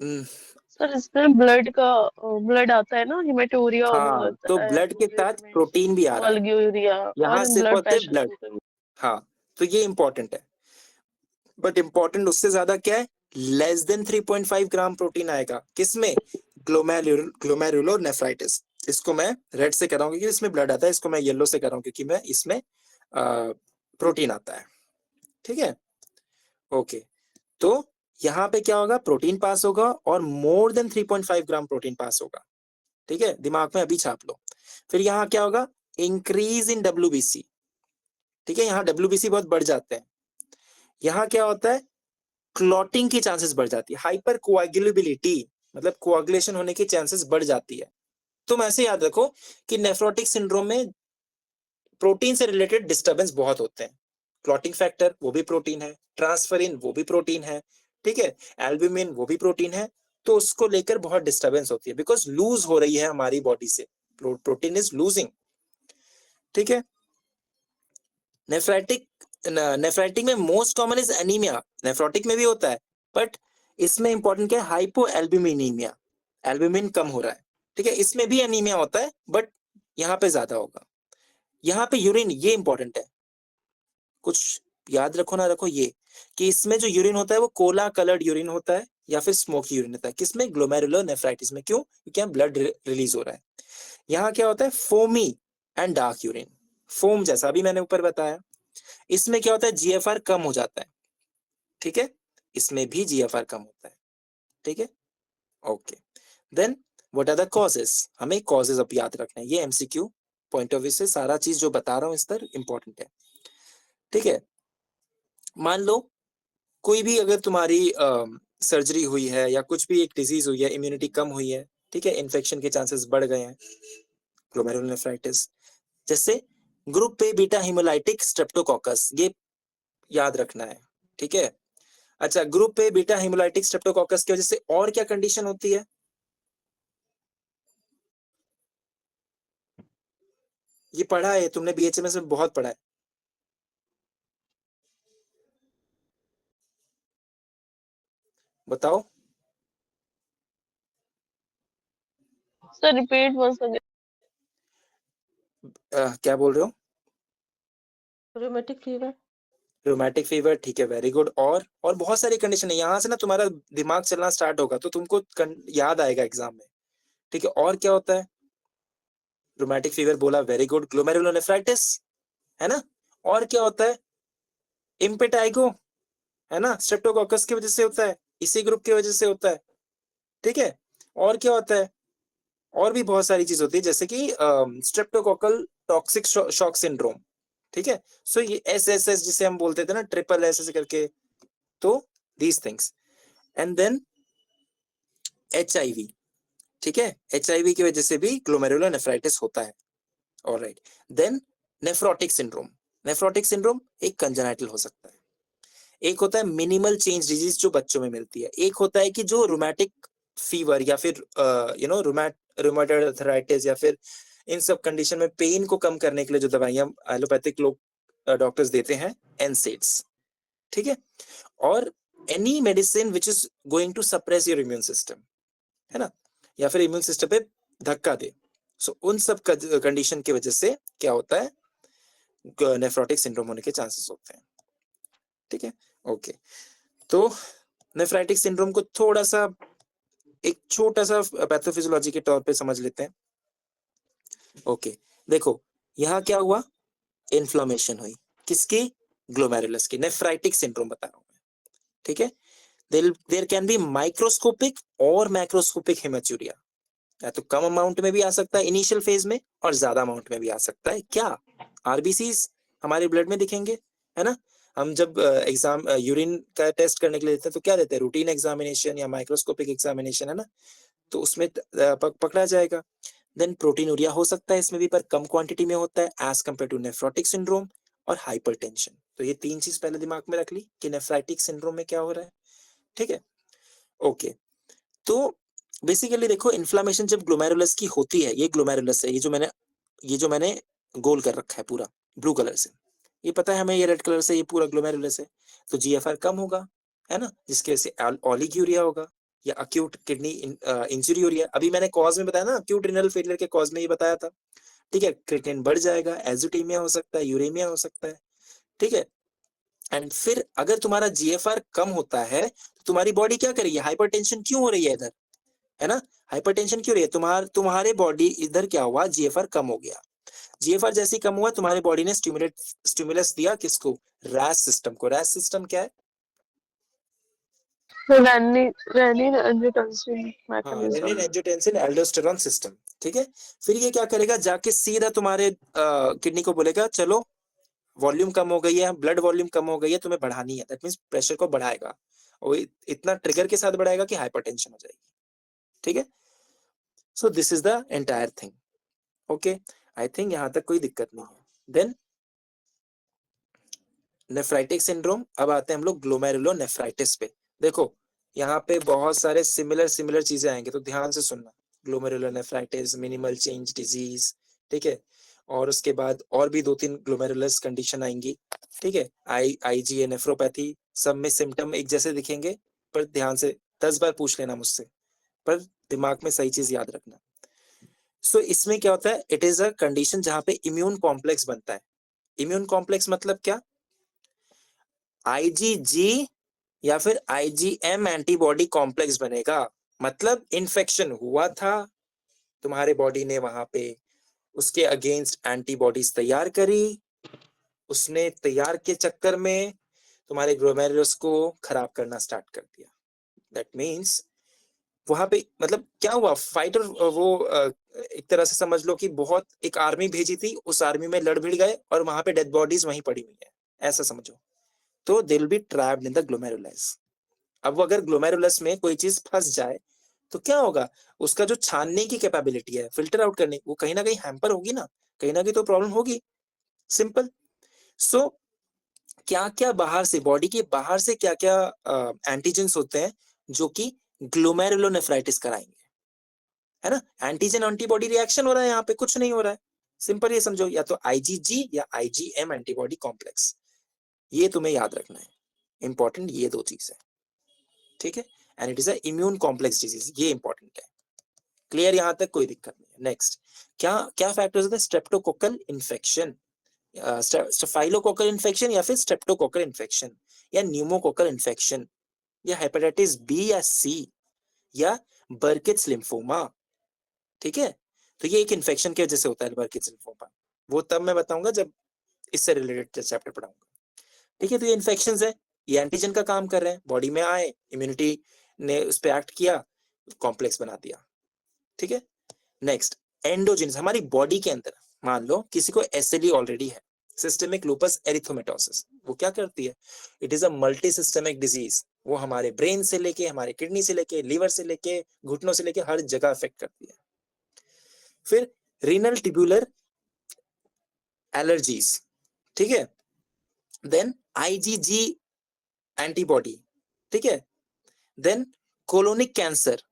सर इसमें ब्लड आता है ना, हिमेटोरिया होने हाँ, तो लगता है, ब्लड के साथ प्रोटीन भी आ रहा है, वल्ग्यूरिया यहाँ और सिर्फ ब्लड और सिर्फ प्रेशर ब्लड, भी। हाँ, तो ये इंपॉर्टेंट है, बट इंपॉर्टेंट उससे ज्यादा क्या है, लेस देन 3.5 ग्राम प्रोटीन आएगा, किसमें, ग्लोमेरुलर नेफ्राइटिस। इसको मैं रेड से कर रहा हूँ क्योंकि इसमें ब्लड आता है, इसको मैं येलो से कर रहा हूँ क्योंकि मैं इसमें प्रोटीन आता है, ठीक है। ओके, तो यहाँ पे क्या होगा, प्रोटीन पास होगा और मोर देन 3.5 ग्राम प्रोटीन पास होगा, ठीक है, दिमाग में अभी छाप लो। फिर यहाँ क्या होगा, इंक्रीज इन डब्ल्यूबीसी, ठीक है, यहाँ डब्ल्यूबीसी बहुत बढ़ जाते हैं। यहाँ क्या होता है, क्लॉटिंग की चांसेस बढ़ जाती है, हाइपर कोएगुलेबिलिटी, मतलब कोएगुलेशन होने की चांसेस बढ़ जाती है। तुम ऐसे याद रखो कि नेफ्रोटिक सिंड्रोम में प्रोटीन से रिलेटेड डिस्टर्बेंस बहुत होते हैं, क्लॉटिंग फैक्टर वो भी प्रोटीन है, ट्रांसफरिन वो भी प्रोटीन है, ठीक है, एल्ब्यूमिन वो भी प्रोटीन है, तो उसको लेकर बहुत डिस्टर्बेंस होती है बिकॉज लूज हो रही है हमारी बॉडी से, प्रोटीन इज लूजिंग, ठीक है। नेफ्राइटिक नेफ्राइटिक में most common is anaemia, nephrotic में भी होता है, बट इसमें इंपॉर्टेंट क्या है, हाइपो एल्ब्यूमिनीमिया, एल्ब्यूमिन कम हो रहा है, ठीक है। इसमें भी एनीमिया होता है बट यहाँ पे ज्यादा होगा। यहाँ पे यूरिन, ये इंपॉर्टेंट है, कुछ याद रखो ना रखो ये, कि इसमें जो यूरिन होता है वो कोला कलर्ड यूरिन होता है या फिर स्मोकी यूरिन होता है, किसमें, ग्लोमेरुलर नेफ्राइटिस में। क्यों? क्योंकि यहाँ ब्लड रिलीज हो रहा है। यहाँ क्या होता है, foamy and dark urine, foam जैसा भी मैंने ऊपर बताया। इसमें क्या होता है, जीएफआर कम हो जाता है, ठीक है, इसमें भी जीएफआर कम होता है, ठीक है, okay. Then what are the causes, हमें कॉजेस अब याद रखना है, ये एमसीक्यू पॉइंट ऑफ व्यू से सारा चीज जो बता रहा हूं इस पर इंपॉर्टेंट है, ठीक है। मान लो कोई भी अगर तुम्हारी सर्जरी हुई है या कुछ भी एक डिजीज हुई है, इम्यूनिटी कम हुई है, ठीक है, इन्फेक्शन के चांसेस बढ़ गए हैं, ग्लोमेरुलोनेफ्राइटिस, जैसे ग्रुप पे बीटा हिमोलाइटिक स्ट्रेप्टोकोकस, ये याद रखना है, ठीक है। अच्छा, ग्रुप पे बीटा हिमोलाइटिक स्ट्रेप्टोकोकस की वजह से और क्या कंडीशन होती है, ये पढ़ा है तुमने बीएचएमएस में, बहुत पढ़ा है, बताओ। Sir repeat once again. क्या बोल रहे हो, रोमेटिक फीवर, रोमैटिक फीवर, ठीक है, वेरी गुड। और बहुत सारी कंडीशन है, यहाँ से ना तुम्हारा दिमाग चलना स्टार्ट होगा तो तुमको याद आएगा एग्जाम में, ठीक है। और क्या होता है, रोमैटिक फीवर बोला, वेरी गुड, ग्लोमेरुलोनेफ्राइटिस है ना, और क्या होता है, इम्पेटाइगो है ना, स्ट्रेप्टोकोकस की वजह से होता है, इसी ग्रुप की वजह से होता है, ठीक है। और क्या होता है, और भी बहुत सारी चीज होती है, जैसे कि स्ट्रेप्टोकोकल टॉक्सिक शॉक सिंड्रोम, ठीक है। सो ये एसएसएस जिसे हम बोलते थे ना, ट्रिपल एस करके, तो these things. And then HIV, ठीक है, एचआईवी की वजह से भी ग्लोमेरुलोनेफ्राइटिस होता है, alright. Then nephrotic syndrome, nephrotic syndrome एक कंजेनाइटल हो सकता है, एक होता है मिनिमल चेंज डिजीज जो बच्चों में मिलती है, एक होता है कि जो रोमैटिक फीवर या फिर रोमेटॉइड आर्थराइटिस या फिर इन सब कंडीशन में पेन को कम करने के लिए जो दवाइयां एलोपैथिक लोग डॉक्टर्स देते हैं, एनसेड्स, ठीक है। और any medicine which is going to suppress your immune system, है ना, या फिर इम्यून सिस्टम पे धक्का दे, सो उन सब कंडीशन की वजह से क्या होता है, नेफ्रोटिक सिंड्रोम होने के चांसेस होते हैं, ठीक है, ओके। तो नेफ्राइटिक सिंड्रोम को थोड़ा सा एक छोटा सा पैथोफिजियोलॉजी के तौर पे समझ लेते हैं, ओके। देखो यहाँ क्या हुआ, इन्फ्लेमेशन हुई, किसकी, ग्लोमेरुलस की, नेफ्राइटिक सिंड्रोम बता रहा हूं मैं, ठीक है। देयर कैन बी माइक्रोस्कोपिक और मैक्रोस्कोपिक हेमेचूरिया, या तो कम अमाउंट में भी आ सकता है इनिशियल फेज में, और ज्यादा अमाउंट में भी आ सकता है, क्या, आरबीसीज हमारे ब्लड में दिखेंगे, है ना। हम जब एग्जाम यूरिन का टेस्ट करने के लिए देते हैं तो क्या देते हैं, रूटीन एग्जामिनेशन या माइक्रोस्कोपिक एग्जामिनेशन, है ना, तो उसमें पकड़ा जाएगा। देन प्रोटीनूरिया हो सकता है इसमें भी, पर कम क्वांटिटी में होता है as compare to nephrotic syndrome और हाइपरटेंशन। तो ये तीन चीज पहले दिमाग में रख ली कि नेफ्राइटिक सिंड्रोम में क्या हो रहा है, ठीक है, ओके। तो बेसिकली देखो, इन्फ्लामेशन जब ग्लोमेरुलस की होती है, ये ग्लोमेरुलस है, ये जो मैंने गोल कर रखा है पूरा ब्लू कलर से, ये पता है हमें, ये रेड कलर से ये पूरा ग्लोमेरुलस है, तो जीएफआर कम होगा, है ना, जिसकी वजह से ओलिग्यूरिया होगा या अक्यूट किडनी इंजरी हो रही है। अभी मैंने कॉज में बताया ना, अक्यूट रिनल फेलियर के कॉज में ये बताया था, ठीक है। क्रिएटिनिन बढ़ जाएगा, एजिथेमिया हो सकता है, यूरेमिया हो सकता है, ठीक है। एंड फिर अगर तुम्हारा जीएफआर कम होता है तो तुम्हारी बॉडी क्या करेगी, हाइपरटेंशन क्यों हो रही है इधर, है ना, हाइपरटेंशन क्यों रही है, तुम्हारे बॉडी इधर क्या हुआ, जीएफआर कम हो गया, जीएफआर जैसे ही कम हुआ तुम्हारी बॉडी ने स्टिमुलस दिया किसको, रैस सिस्टम को। रैस सिस्टम क्या है, renin angiotensin mechanism. Renin angiotensin aldosterone system, ठीक है। फिर ये क्या करेगा, जाके सीधा तुम्हारे किडनी को बोलेगा चलो वॉल्यूम कम हो गई है, ब्लड वॉल्यूम कम हो गई है, तुम्हें बढ़ानी है, दैट मींस प्रेशर को बढ़ाएगा, और इतना ट्रिगर के साथ बढ़ाएगा कि हाइपरटेंशन हो जाएगी, ठीक है। सो this is the entire thing, okay. I think यहां तक कोई दिक्कत नहीं है। देन नेफ्राइटिक सिंड्रोम, अब आते हैं हम लोग ग्लोमेरुलोनेफ्राइटिस पे। देखो यहाँ पे बहुत सारे सिमिलर चीजें आएंगे, तो ध्यान से सुनना, ग्लोमेरुलोनेफ्राइटिस, मिनिमल चेंज डिजीज, ठीक है, और उसके बाद और भी 2-3 ग्लोमेरुलस कंडीशन आएंगी, ठीक है, आईजीए नेफ्रोपैथी, सब में सिम्टम एक जैसे दिखेंगे, पर ध्यान से 10 बार पूछ लेना मुझसे, पर दिमाग में सही चीज याद रखना। सो इसमें क्या होता है, इट इज अ कंडीशन जहां पे इम्यून कॉम्प्लेक्स बनता है। इम्यून कॉम्प्लेक्स मतलब क्या, आईजीजी या फिर आईजीएम एंटीबॉडी कॉम्प्लेक्स बनेगा, मतलब इन्फेक्शन हुआ था, तुम्हारे बॉडी ने वहां पे उसके अगेंस्ट एंटीबॉडीज तैयार करी, उसने तैयार के चक्कर में तुम्हारे ग्लोमेरुलस को खराब करना स्टार्ट कर दिया। दैट मीन्स वहां पे मतलब क्या हुआ, फाइटर वो एक तरह से समझ लो कि बहुत एक आर्मी भेजी थी, उस आर्मी में लड़ भिड़ गए और वहां पे डेड बॉडीज वहीं पड़ी हुई है, ऐसा समझो। तो they will be trapped in the glomerulus. अब वो अगर ग्लोमेरुलस में कोई चीज फंस जाए तो क्या होगा, उसका जो छानने की कैपेबिलिटी है, फिल्टर आउट करने, वो कहीं ना कहीं हैम्पर होगी ना, कहीं ना कहीं तो प्रॉब्लम होगी। सिंपल। सो क्या क्या बाहर से, बॉडी के बाहर से क्या क्या एंटीजेंस होते हैं जो कि ग्लोमेरुलोनेफ्राइटिस कराएंगे, है ना। एंटीजन एंटीबॉडी रिएक्शन हो रहा है, यहाँ पे कुछ नहीं हो रहा है। सिंपल ये समझो, या तो आईजीजी या आईजीएम एंटीबॉडी कॉम्प्लेक्स, ये तुम्हें याद रखना है, इंपॉर्टेंट ये दो चीज है, ठीक है। And it is a immune complex disease, ये इंपॉर्टेंट है। क्लियर, यहां तक कोई दिक्कत नहीं है। नेक्स्ट, क्या क्या फैक्टर्स होते हैं, स्ट्रेप्टोकोकल इन्फेक्शन, स्टेफाइलोकोकल इन्फेक्शन या फिर स्ट्रेप्टोकोकल इन्फेक्शन या न्यूमोकोकल इन्फेक्शन या हेपेटाइटिस बी या सी या बर्किट्स लिम्फोमा, ठीक है। तो ये एक इन्फेक्शन की वजह से होता है बर्किट्स लिम्फोमा, वो तब मैं बताऊंगा जब इससे रिलेटेड चैप्टर पढ़ाऊंगा, ठीक है। तो ये इन्फेक्शंस है, ये एंटीजन का काम कर रहे हैं, बॉडी में आए, इम्यूनिटी ने उस पर एक्ट किया, कॉम्प्लेक्स बना दिया, ठीक है। नेक्स्ट, एंडोजेन्स, हमारी बॉडी के अंदर मान लो किसी को एसएलई ऑलरेडी है, सिस्टेमिक लूपस एरिथोमेटोसिस, वो क्या करती है, it is a multi systemic disease, वो हमारे ब्रेन से लेके, हमारे किडनी से लेके, लीवर से लेके, घुटनों से लेके हर जगह अफेक्ट करती है। फिर रीनल ट्यूबुलर एलर्जीज, ठीक है। देन आईजीजी एंटीबॉडी, ठीक है। देन कोलोनिक कैंसर,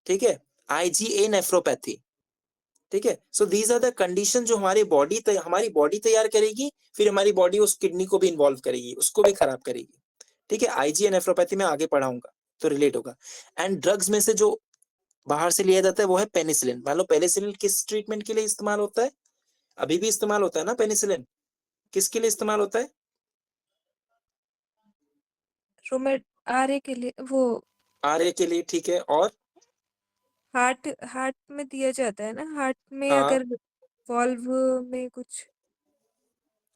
ठीक है। आईजीए नेफ्रोपैथी, ठीक है। So these are the condition जो हमारी बॉडी तैयार करेगी, फिर हमारी बॉडी उस किडनी को भी इन्वॉल्व करेगी, उसको भी खराब करेगी, ठीक है। आईजीए नेफ्रोपैथी में आगे पढ़ाऊंगा तो रिलेट होगा। एंड ड्रग्स में से जो बाहर से लिया जाता है वो है पेनिसिलिन। मान लो पेनिसिलिन किस ट्रीटमेंट के लिए इस्तेमाल होता है, अभी भी इस्तेमाल होता है ना पेनिसिलिन, किसके लिए इस्तेमाल होता है, रोमेट आरए के लिए, वो आरए के लिए, ठीक है। और हार्ट हार्ट में दिया जाता है ना, हार्ट में हाँ, अगर वॉल्व में कुछ,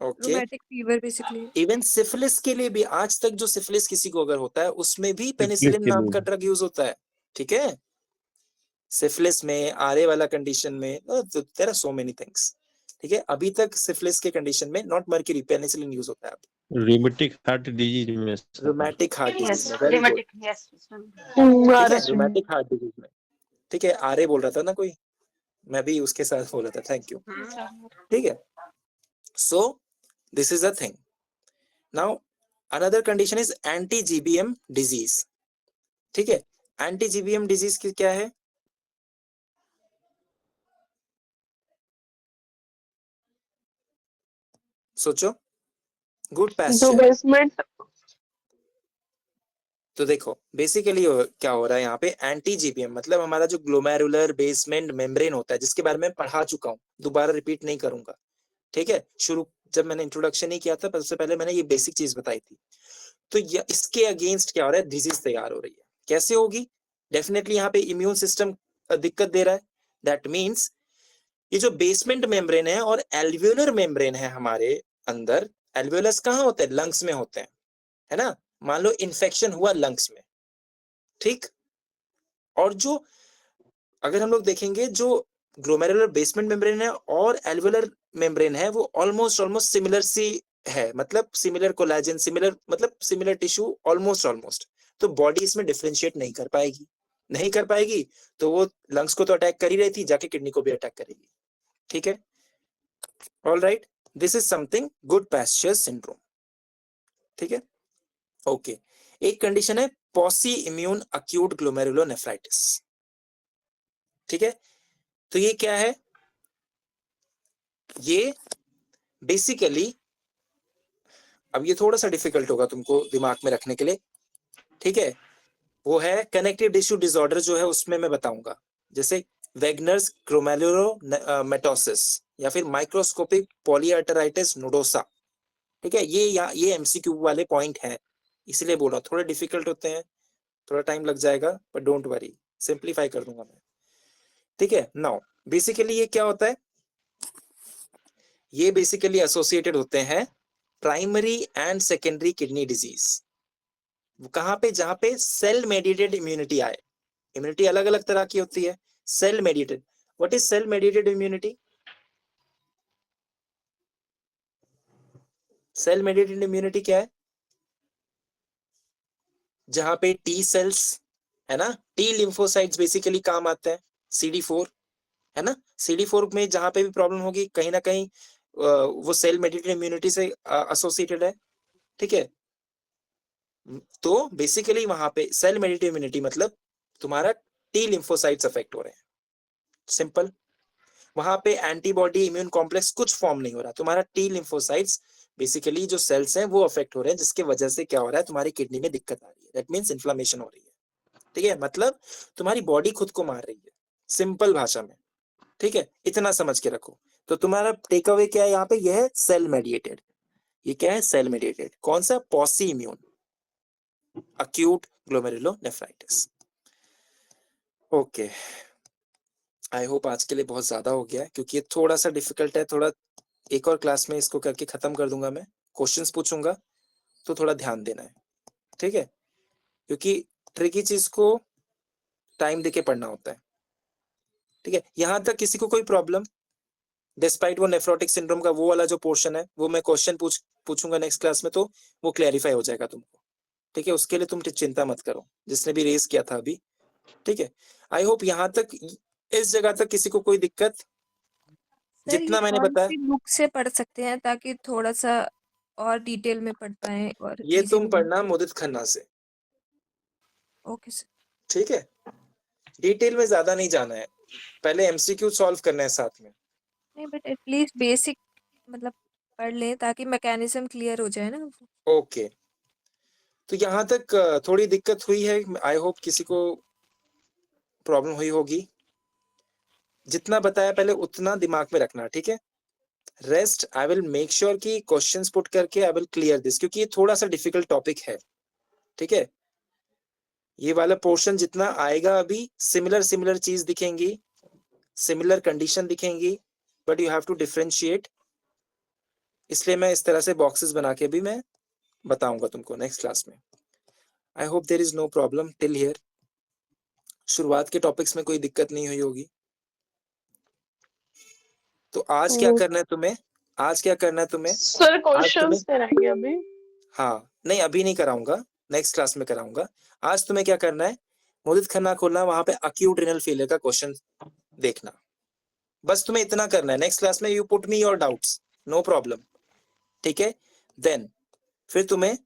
okay. Rheumatic fever basically. Even syphilis के लिए भी, आज तक जो सिफिलिस किसी को अगर होता है उसमें भी सिफिलिस पेनिसिलिन के नाम लिए का ड्रग यूज होता है, ठीक है। सिफिलिस में, आरए वाला कंडीशन में, there are so many things, ठीक है। अभी तक सिफिलिस के कंडीशन में नॉट मर्क्यूरी, पेनिसिलिन यूज होता है। रूमेटिक हार्ट डिजीज में sir. Rheumatic heart disease Yes, में, वेरी गुड, rheumatic. Yes. ठीक है। RS रोमैटिक हार्ट डिजीज में, ठीक है। आरए बोल रहा था ना कोई, मैं भी उसके साथ बोल रहा था, थैंक यू, ठीक है। सो this is a thing. Now another condition is anti GBM disease, ठीक है। एंटी जीबीएम डिजीज की क्या है, सोचो, गुड जो पैस्चर। बेसमेंट तो देखो बेसिकली क्या हो रहा है यहाँ पे, एंटी जीबीएम मतलब हमारा जो ग्लोमेरुलर बेसमेंट मेम्ब्रेन होता है, जिसके बारे में पढ़ा चुका हूँ, दोबारा रिपीट नहीं करूंगा, ठीक है। शुरू जब मैंने इंट्रोडक्शन ही किया था, सबसे पहले मैंने ये बेसिक चीज बताई थी। तो इसके अगेंस्ट क्या हो रहा है, डिजीज तैयार हो रही है, कैसे होगी, डेफिनेटली यहाँ पे इम्यून सिस्टम दिक्कत दे रहा है। दैट मीन्स ये जो बेसमेंट मेम्ब्रेन है और एल्वियोलर मेम्ब्रेन है हमारे अंदर, एल्वियोलस कहाँ होते हैं, लंग्स में होते हैं, है ना। मान लो इन्फेक्शन हुआ लंग्स में, ठीक। और जो अगर हम लोग देखेंगे, जो ग्लोमेरुलर बेसमेंट मेम्ब्रेन है और एल्वियोलर मेम्ब्रेन है, वो ऑलमोस्ट सिमिलर सी है, मतलब सिमिलर कोलेजन, सिमिलर मतलब सिमिलर टिश्यू, ऑलमोस्ट। तो बॉडी इसमें डिफरेंशिएट नहीं कर पाएगी, नहीं कर पाएगी, तो वो लंग्स को तो अटैक कर ही रही थी, जाके किडनी को भी अटैक करेगी, ठीक है। All right, this is something good pasture syndrome, ठीक है, ओके। एक कंडीशन है पॉसी इम्यून अक्यूट ग्लोमेरुलोनेफ्राइटिस, ठीक है। तो ये क्या है, ये बेसिकली, अब ये थोड़ा सा डिफिकल्ट होगा तुमको दिमाग में रखने के लिए, ठीक है। वो है कनेक्टिव टिश्यू डिसऑर्डर जो है, उसमें मैं बताऊंगा, जैसे वेगनर्स ग्लोमेरुलोमेटोसिस या फिर माइक्रोस्कोपिक पॉलीआर्टराइटिस नोडोसा, ठीक है। ये एमसीक्यू वाले पॉइंट हैं, इसलिए बोल रहा हूं, थोड़े डिफिकल्ट होते हैं, थोड़ा टाइम लग जाएगा, पर डोंट वरी, सिंप्लीफाई कर दूंगा मैं, ठीक है। नाउ बेसिकली ये क्या होता है, ये बेसिकली एसोसिएटेड होते हैं primary and secondary kidney disease कहाँ पे, जहां पे सेल मेडिएटेड इम्यूनिटी आए। इम्यूनिटी अलग अलग तरह की होती है। Cell mediated, what is cell mediated immunity? Cell mediated immunity क्या है? जहां पे टी सेल्स है ना, टी लिम्फोसाइट्स बेसिकली काम आते हैं, CD4 है ना। CD4 में जहां पे भी प्रॉब्लम होगी कहीं ना कहीं वो सेल मेडिएटेड इम्यूनिटी से एसोसिएटेड है, ठीक है। तो बेसिकली वहां पे सेल मेडिएटेड इम्यूनिटी मतलब तुम्हारा टी लिम्फोसाइट्स अफेक्ट हो रहे हैं, सिंपल। वहां पे एंटीबॉडी इम्यून कॉम्प्लेक्स कुछ फॉर्म नहीं हो रहा, तुम्हारा टी लिम्फोसाइट्स बेसिकली जो सेल्स हैं वो अफेक्ट हो रहे हैं, जिसके वजह से क्या हो रहा है, तुम्हारी किडनी में दिक्कत आ रही है। दैट मींस इन्फ्लेमेशन हो रही है, ठीक है। मतलब तुम्हारी बॉडी खुद को मार रही है, सिंपल भाषा में, ठीक है। इतना समझ के रखो। तो तुम्हारा टेक अवे क्या है यहाँ पे, यह है सेल मेडिएटेड। ये क्या है? Cell mediated. कौन सा? Pauci immune, acute glomerulonephritis. Okay, I hope आज के लिए बहुत ज्यादा हो गया है, क्योंकि ये थोड़ा सा डिफिकल्ट है। थोड़ा एक और क्लास में इसको करके खत्म कर दूंगा मैं, क्वेश्चंस पूछूंगा, तो थोड़ा ध्यान देना है, ठीक है। क्योंकि ट्रिकी चीज को टाइम देके पढ़ना होता है, ठीक है। यहां तक किसी को कोई प्रॉब्लम, डिस्पाइट वो नेफ्रोटिक सिंड्रोम का वो वाला जो पोर्शन है, वो मैं क्वेश्चन पूछूंगा नेक्स्ट क्लास में, तो वो क्लैरिफाई हो जाएगा तुमको, ठीक है। उसके लिए तुम चिंता मत करो, जिसने भी रेस किया था अभी, ठीक है। आई होप यहाँ तक, इस जगह तक किसी को कोई दिक्कत? सर ये जितना मैंने कौन बताया सी बुक से पढ़ सकते हैं ताकि थोड़ा सा और डिटेल में पढ़ पाए और ये इजी तुम वे में? पढ़ना मुदित खन्ना से, ओके सर। ठीक है। डिटेल में ज्यादा नहीं जाना है, पहले MCQ सॉल्व करना है साथ में। नहीं बट एटलीस्ट बेसिक मतलब पढ़ लें ताकि मैकेनिज्म क्लियर हो जाए ना। ओके, तो यहाँ तक थोड़ी दिक्कत हुई है, आई होप किसी को प्रॉब्लम हुई होगी। जितना बताया पहले उतना दिमाग में रखना, ठीक है। Rest I will make sure कि क्वेश्चंस पुट करके आई विल क्लियर दिस, क्योंकि ये थोड़ा सा डिफिकल्ट टॉपिक है, ठीक है। ये वाला पोर्शन जितना आएगा अभी, सिमिलर चीज दिखेंगी, सिमिलर कंडीशन दिखेंगी, but you have to differentiate. इसलिए मैं इस तरह से बॉक्सेस बना के भी मैं बताऊंगा तुमको नेक्स्ट क्लास में। I hope there is no problem till here. शुरुआत के टॉपिक्स में कोई दिक्कत नहीं हुई होगी। तो आज क्या करना है तुम्हें, आज क्या करना है तुम्हें? सर आज क्वेश्चंस कराएंगे अभी? हाँ, नहीं अभी नहीं कराऊंगा, नेक्स्ट क्लास में कराऊंगा। आज तुम्हें क्या करना है, मुदित खन्ना खोलना, वहां पे अक्यूट रिनल फेलियर का क्वेश्चन देखना, बस तुम्हें इतना करना है। नेक्स्ट क्लास में you put me your doubts, no problem, ठीक है। देन फिर तुम्हें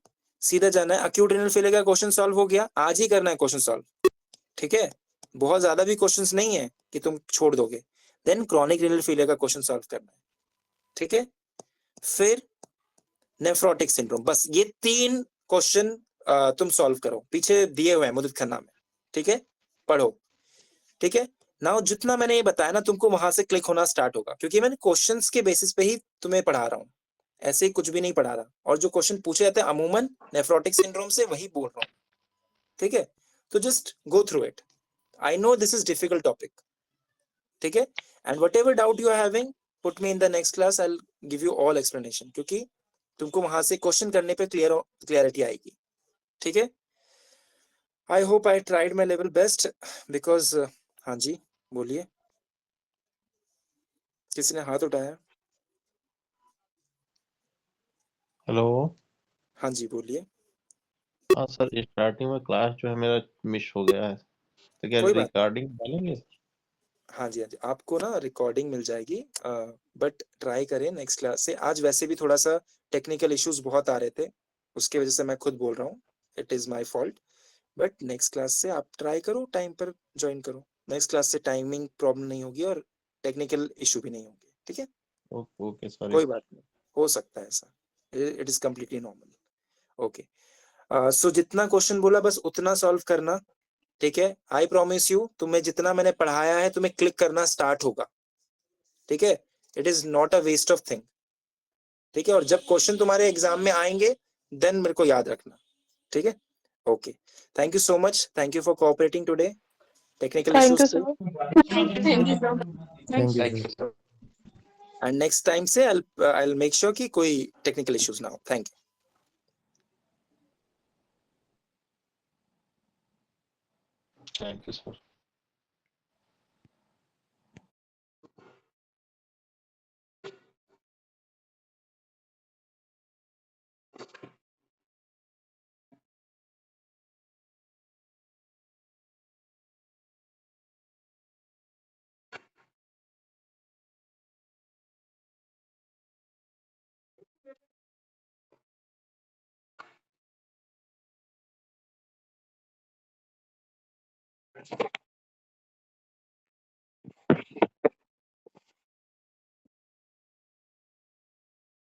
सीधा जाना है, अक्यूट रिनल फेलियर का क्वेश्चन सॉल्व हो गया, आज ही करना है क्वेश्चन सॉल्व, ठीक है। बहुत ज्यादा भी क्वेश्चंस नहीं है कि तुम छोड़ दोगे। देन क्रॉनिक रिनल फेलियर का क्वेश्चन सॉल्व करना है, ठीक है। फिर नेफ्रोटिक सिंड्रोम, बस ये 3 क्वेश्चन तुम सॉल्व करो, पीछे दिए हुए हैं मुदित खन्ना में, ठीक है। पढ़ो, ठीक है। नाउ जितना मैंने ये बताया ना, तुमको वहां से क्लिक होना स्टार्ट होगा, क्योंकि मैंने क्वेश्चंस के बेसिस पे ही तुम्हें पढ़ा रहा हूँ, ऐसे ही कुछ भी नहीं पढ़ा रहा। और जो क्वेश्चन पूछे जाते हैं अमूमन नेफ्रोटिक सिंड्रोम से, वही बोल रहा हूँ, ठीक है। तो just go through it, I know this is difficult topic, ठीक है। And whatever doubt you are having, put me in the next class, I give you all explanation, क्योंकि तुमको वहां से क्वेश्चन करने पे क्लियरिटी आएगी, ठीक है। I hope I tried my level best, because हाँ जी बोलिए, किसी ने हाथ उठाया? हेलो। हाँ जी बोलिए। हाँ सर, स्टार्टिंग में क्लास जो है मेरा मिस हो गया है, तो क्या कोई बात, रिकॉर्डिंग डालेंगे? हाँ जी आपको ना रिकॉर्डिंग मिल जाएगी, बट ट्राई करें नेक्स्ट क्लास से। आज वैसे भी थोड़ा सा टेक्निकल इश्यूज बहुत आ रहे थे, उसके वजह से मैं खुद बोल रहा हूँ, it is my fault. But next class से आप ट्राई करो, टाइम पर ज्वाइन करो। नेक्स्ट क्लास से टाइमिंग प्रॉब्लम नहीं होगी और टेक्निकल इशू भी नहीं होंगे, ठीक है। Okay okay sorry. कोई बात नहीं, हो सकता है ऐसा, it is completely normal. Okay, so जितना क्वेश्चन बोला बस उतना सॉल्व करना, ठीक है। आई प्रॉमिस यू, तुम्हें जितना मैंने पढ़ाया है तुम्हें क्लिक करना स्टार्ट होगा, ठीक है। It is not a waste of thing, ठीक है। और जब क्वेश्चन तुम्हारे एग्जाम में आएंगे देन मेरे को याद रखना, ठीक है। Okay, thank you so much, thank you for cooperating today. Technical thank issues you sir. Thank you sir. Thank you. And next time से I'll make sure कि कोई टेक्निकल इश्यूज ना हो. Thank you. Thank you sir.